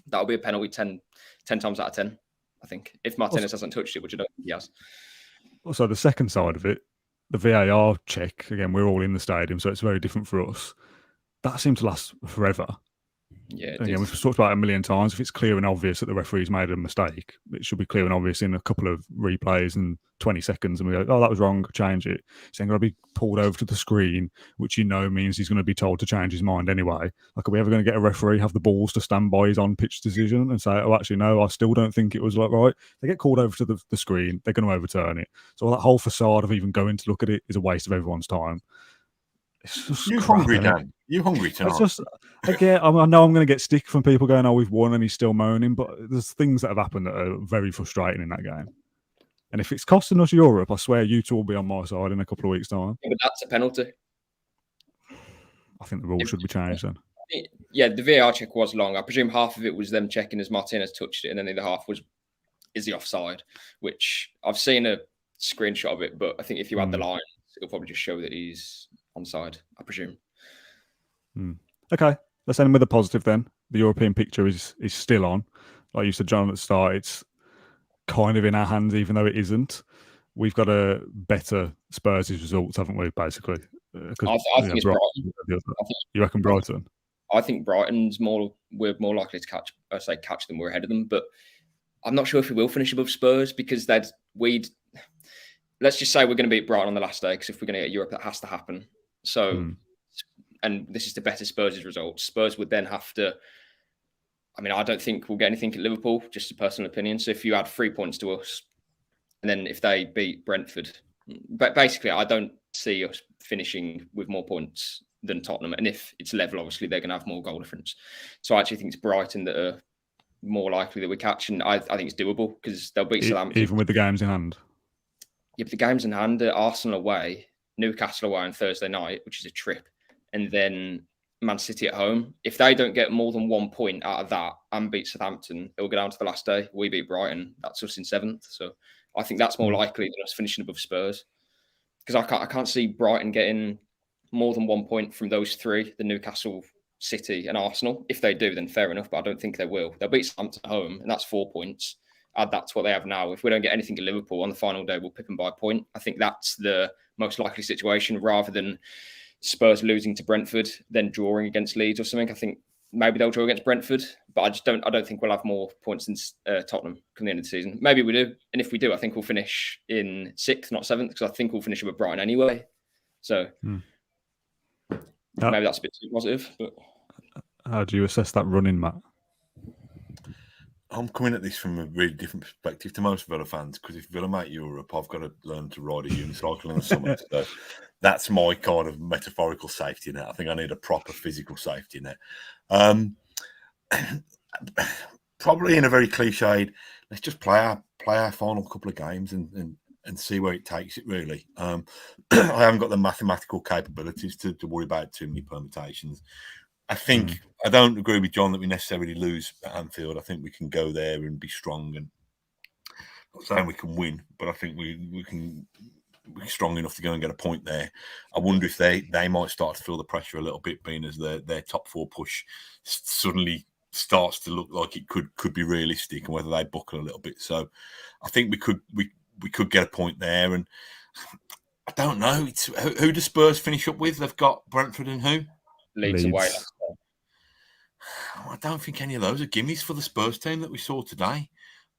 That'll be a penalty 10 times out of 10. I think if Martinez hasn't touched it, which I don't think he has. Also, the second side of it, the VAR check. Again, we're all in the stadium, so it's very different for us. That seemed to last forever. Yeah, again, we've talked about it a million times. If it's clear and obvious that the referee's made a mistake, it should be clear and obvious in a couple of replays and 20 seconds. And we go, "Oh, that was wrong. Change it." It's then got to be pulled over to the screen, which means he's going to be told to change his mind anyway. Like, are we ever going to get a referee have the balls to stand by his on-pitch decision and say, "Oh, actually, no, I still don't think it was right"? They get called over to the screen. They're going to overturn it. So that whole facade of even going to look at it is a waste of everyone's time. You hungry, Dan? You hungry tonight? It's just, again, I know I'm going to get stick from people going, "Oh, we've won," and he's still moaning. But there's things that have happened that are very frustrating in that game. And if it's costing us Europe, I swear you two will be on my side in a couple of weeks' time. Yeah, but that's a penalty. I think the rules should be changed then. Yeah, the VAR check was long. I presume half of it was them checking as Martinez touched it, and then the other half is the offside, which I've seen a screenshot of it. But I think if you add the lines, it'll probably just show that he's onside, I presume. Okay, let's end with a positive then. The European picture is still on. Like you said, John, at the start, it's kind of in our hands, even though it isn't. We've got a better Spurs' results, haven't we, basically? I think it's Brighton. You reckon Brighton? I think Brighton's we're more likely to catch them. We're ahead of them, but I'm not sure if we will finish above Spurs because let's just say we're going to beat Brighton on the last day, because if we're going to get Europe, that has to happen. So, and this is the better Spurs' result. Spurs would then have to. I mean, I don't think we'll get anything at Liverpool, just a personal opinion. So if you add 3 points to us, and then if they beat Brentford, but basically, I don't see us finishing with more points than Tottenham. And if it's level, obviously, they're going to have more goal difference. So I actually think it's Brighton that are more likely that we catch. And I think it's doable because they'll beat Southampton. Even with the games in hand? Yeah, but the games in hand are Arsenal away, Newcastle away on Thursday night, which is a trip. And then Man City at home. If they don't get more than 1 point out of that and beat Southampton, it'll go down to the last day. We beat Brighton. That's us in 7th. So I think that's more likely than us finishing above Spurs. Because I can't see Brighton getting more than 1 point from those three, the Newcastle, City and Arsenal. If they do, then fair enough, but I don't think they will. They'll beat Southampton at home, and that's 4 points. Add that to what they have now. If we don't get anything at Liverpool on the final day, we'll pick them by a point. I think that's the most likely situation rather than Spurs losing to Brentford, then drawing against Leeds or something. I think maybe they'll draw against Brentford, but I don't think we'll have more points than Tottenham come the end of the season. Maybe we do. And if we do, I think we'll finish in 6th, not 7th, because I think we'll finish with Brighton anyway. So maybe that's a bit too positive. But how do you assess that running, Matt? I'm coming at this from a really different perspective to most Villa fans, because if Villa make Europe, I've got to learn to ride a unicycle in the summer. So that's my kind of metaphorical safety net. I think I need a proper physical safety net. Probably in a very cliched, let's just play our final couple of games and see where it takes it, really. I haven't got the mathematical capabilities to worry about too many permutations. I think I don't agree with John that we necessarily lose at Anfield. I think we can go there and be strong, and I'm not saying we can win, but I think we can be strong enough to go and get a point there. I wonder if they might start to feel the pressure a little bit, being as their top 4 push suddenly starts to look like it could be realistic, and whether they buckle a little bit. So I think we could get a point there, and I don't know. Who do Spurs finish up with? They've got Brentford and who? Leeds away. I don't think any of those are gimmies for the Spurs team that we saw today.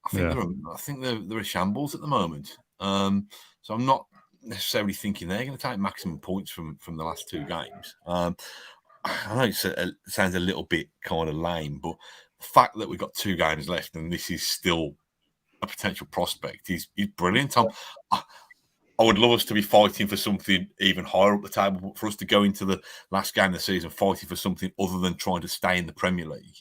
I think they're a shambles at the moment. So I'm not necessarily thinking they're going to take maximum points from the last two games. I know it sounds a little bit kind of lame, but the fact that we've got 2 games left and this is still a potential prospect is brilliant. I would love us to be fighting for something even higher up the table, but for us to go into the last game of the season fighting for something other than trying to stay in the Premier League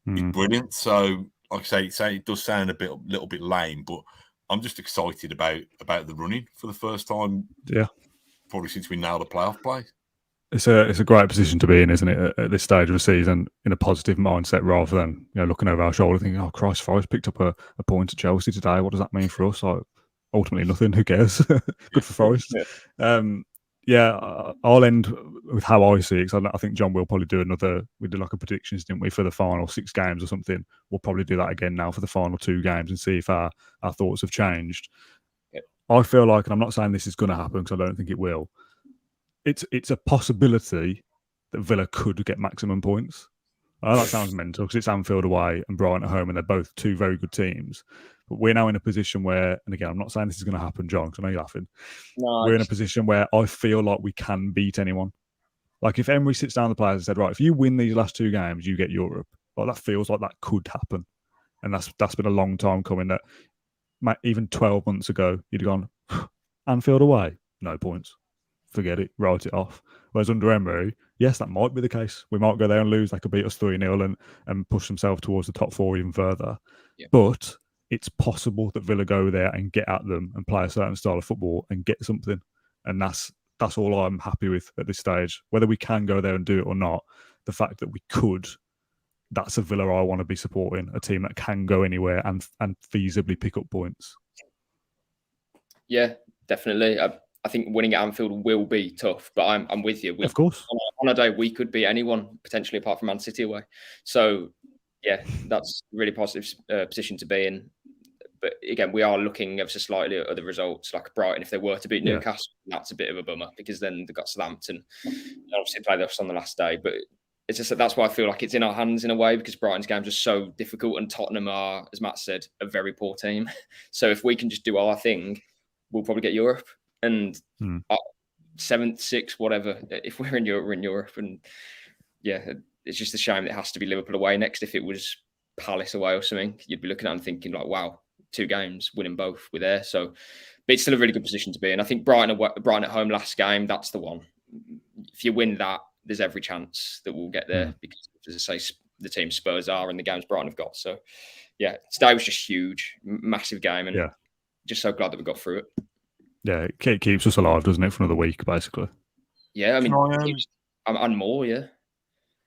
is brilliant. So, like I say, it does sound a little bit lame, but I'm just excited about the running for the first time. Yeah, probably since we nailed a playoff place. It's a great position to be in, isn't it? At this stage of the season, in a positive mindset, rather than looking over our shoulder, thinking, "Oh, Christ, Forest picked up a point at Chelsea today. What does that mean for us?" Like, ultimately, nothing. Who cares? Good for Forest. I'll end with how I see it. Cause I think John will probably do another. We did like a predictions, didn't we, for the final 6 games or something? We'll probably do that again now for the final 2 games and see if our thoughts have changed. Yep. I feel like, and I'm not saying this is going to happen because I don't think it will. It's a possibility that Villa could get maximum points. I know that sounds mental because it's Anfield away and Brighton at home, and they're both 2 very good teams. But we're now in a position where, and again, I'm not saying this is going to happen, John, because I know you're laughing. No, we're in a position where I feel like we can beat anyone. Like if Emery sits down the players and said, right, if you win these last 2 games, you get Europe. Well, that feels like that could happen. And that's been a long time coming. That even 12 months ago, you'd have gone, Anfield away, no points. Forget it, write it off. Whereas under Emery, yes, that might be the case. We might go there and lose. They could beat us 3-0 and push themselves towards the top 4 even further. Yeah. But it's possible that Villa go there and get at them and play a certain style of football and get something. And that's all I'm happy with at this stage. Whether we can go there and do it or not, the fact that we could, that's a Villa I want to be supporting, a team that can go anywhere and feasibly pick up points. Yeah, definitely. I think winning at Anfield will be tough, but I'm with you. Of course. On a day, we could beat anyone, potentially, apart from Man City away. So, yeah, that's a really positive position to be in. But again, we are looking ever so slightly at other results, like Brighton. If they were to beat Newcastle, that's a bit of a bummer because then they got slamped and obviously played us on the last day. But it's just that's why I feel like it's in our hands in a way because Brighton's games are so difficult and Tottenham are, as Matt said, a very poor team. So if we can just do our thing, we'll probably get Europe. And 7th, 6th, whatever. If we're in Europe, we're in Europe. And yeah, it's just a shame that it has to be Liverpool away next. If it was Palace away or something, you'd be looking at it and thinking like, wow, 2 games, winning both, we're there. So, but it's still a really good position to be in. I think Brighton at home last game, that's the one. If you win that, there's every chance that we'll get there because, as I say, the team Spurs are and the games Brighton have got. So, yeah, today was just huge, massive game, and just so glad that we got through it. Yeah, it keeps us alive, doesn't it, for another week, basically? Yeah, I mean, and more, yeah.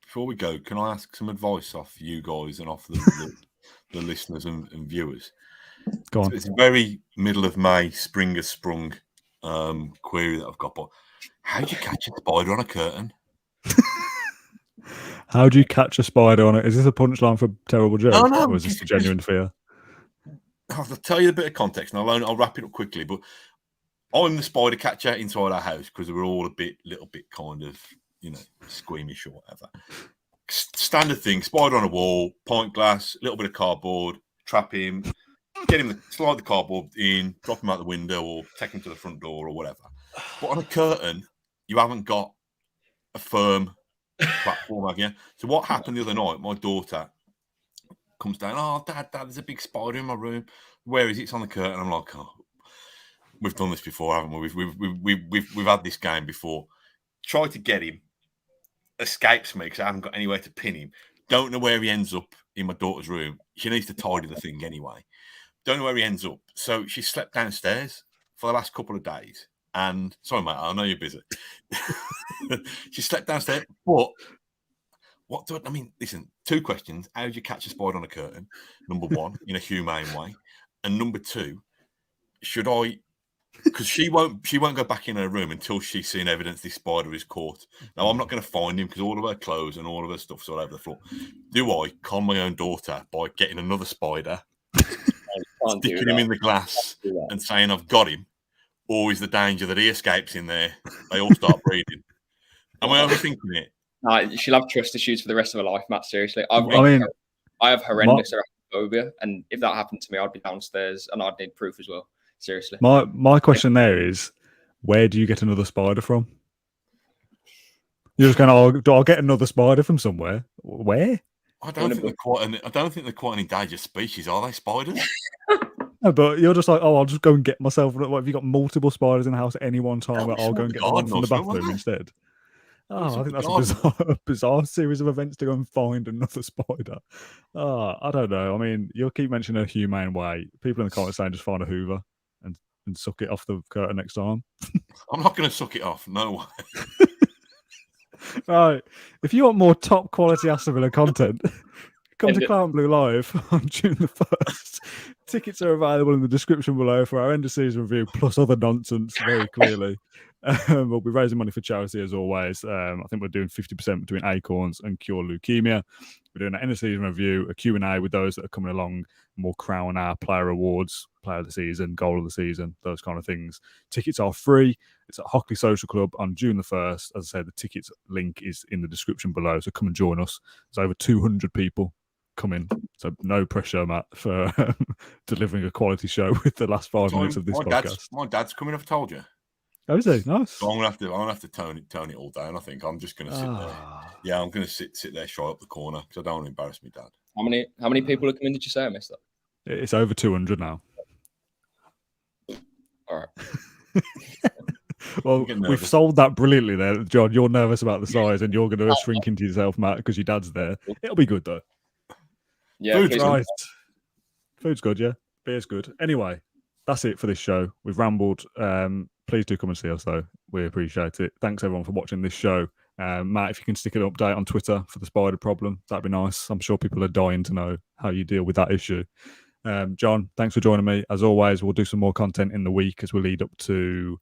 Before we go, can I ask some advice off you guys and off the listeners and viewers? Go on. It's a very middle of May, spring has sprung query that I've got, but how do you catch a spider on a curtain? How do you catch a spider on it? Is this a punchline for a terrible joke? No. Or is this a genuine fear? I'll tell you a bit of context and I'll wrap it up quickly, but I'm the spider catcher inside our house because we're all a little bit kind of, squeamish or whatever. Standard thing, spider on a wall, pint glass, a little bit of cardboard, trap him, get him, slide the cardboard in, drop him out the window or take him to the front door or whatever. But on a curtain, you haven't got a firm platform, have you? So what happened the other night, my daughter comes down, oh, Dad, there's a big spider in my room. Where is it? It's on the curtain. I'm like, oh. We've done this before, haven't we? We've had this game before. Try to get him. Escapes me because I haven't got anywhere to pin him. Don't know where he ends up in my daughter's room. She needs to tidy the thing anyway. Don't know where he ends up. So she slept downstairs for the last couple of days. And sorry, mate, I know you're busy. She slept downstairs. But listen, 2 questions. How do you catch a spider on a curtain? Number 1, in a humane way. And number 2, should I? Because she won't go back in her room until she's seen evidence this spider is caught. Now, I'm not going to find him because all of her clothes and all of her stuff's all over the floor. Do I con my own daughter by getting another spider, sticking him in the glass and saying I've got him? Or is the danger that he escapes in there, they all start breeding? Am I overthinking it? Nah, she'll have trust issues for the rest of her life, Matt. Seriously, I have horrendous arachnophobia, and if that happened to me, I'd be downstairs and I'd need proof as well. Seriously. My question there is, where do you get another spider from? You're just going, I'll get another spider from somewhere. Where? I don't think they're quite an endangered species, are they? Spiders? No, but you're just like, I'll just go and get myself. What, have you got multiple spiders in the house at any one time? I'll go and get one from the bathroom instead. Oh, I think that's a bizarre series of events to go and find another spider. I don't know. I mean, you'll keep mentioning a humane way. People in the comments saying just find a Hoover and suck it off the curtain next time. I'm not going to suck it off. No way. Right. If you want more top quality Aston Villa content, come to Claret and Blue Live on June the 1st. Tickets are available in the description below for our end of season review, plus other nonsense, very clearly. We'll be raising money for charity as always. I think we're doing 50% between Acorns and Cure Leukemia. We're doing an end of season review, a Q&A with those that are coming along, and we'll crown our player awards, player of the season, goal of the season, those kind of things. Tickets are free. It's at Hockley Social Club on June the 1st. As I said, the tickets link is in the description below, so come and join us. There's over 200 people coming, so no pressure, Matt, for delivering a quality show with the last 5 minutes of this podcast. My dad's coming, I've told you. Oh, is he? Nice. So I'm gonna have to tone it all down. I think I'm just gonna sit there. Yeah, I'm gonna sit there, shy up the corner because I don't want to embarrass my dad. How many people are coming? Did you say? I missed that. It's over 200 now. All right. Well, we've sold that brilliantly there, John. You're nervous about the size, and you're going to shrink into yourself, Matt, because your dad's there. It'll be good though. Yeah, food's right. Food's good, yeah. Beer's good. Anyway, that's it for this show. We've rambled. Please do come and see us, though. We appreciate it. Thanks, everyone, for watching this show. Matt, if you can stick an update on Twitter for the spider problem, that'd be nice. I'm sure people are dying to know how you deal with that issue. John, thanks for joining me. As always, we'll do some more content in the week as we lead up to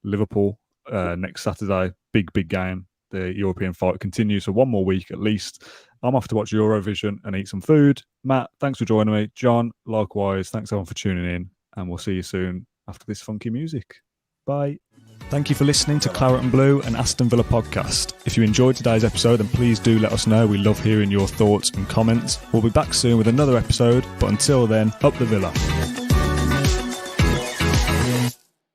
Liverpool next Saturday. Big game. The European fight continues for one more week at least. I'm off to watch Eurovision and eat some food. Matt, thanks for joining me. John, likewise, thanks everyone for tuning in, and we'll see you soon after this funky music. Bye. Thank you for listening to Claret and Blue, an Aston Villa podcast. If you enjoyed today's episode, then please do let us know. We love hearing your thoughts and comments. We'll be back soon with another episode, but until then, up the Villa.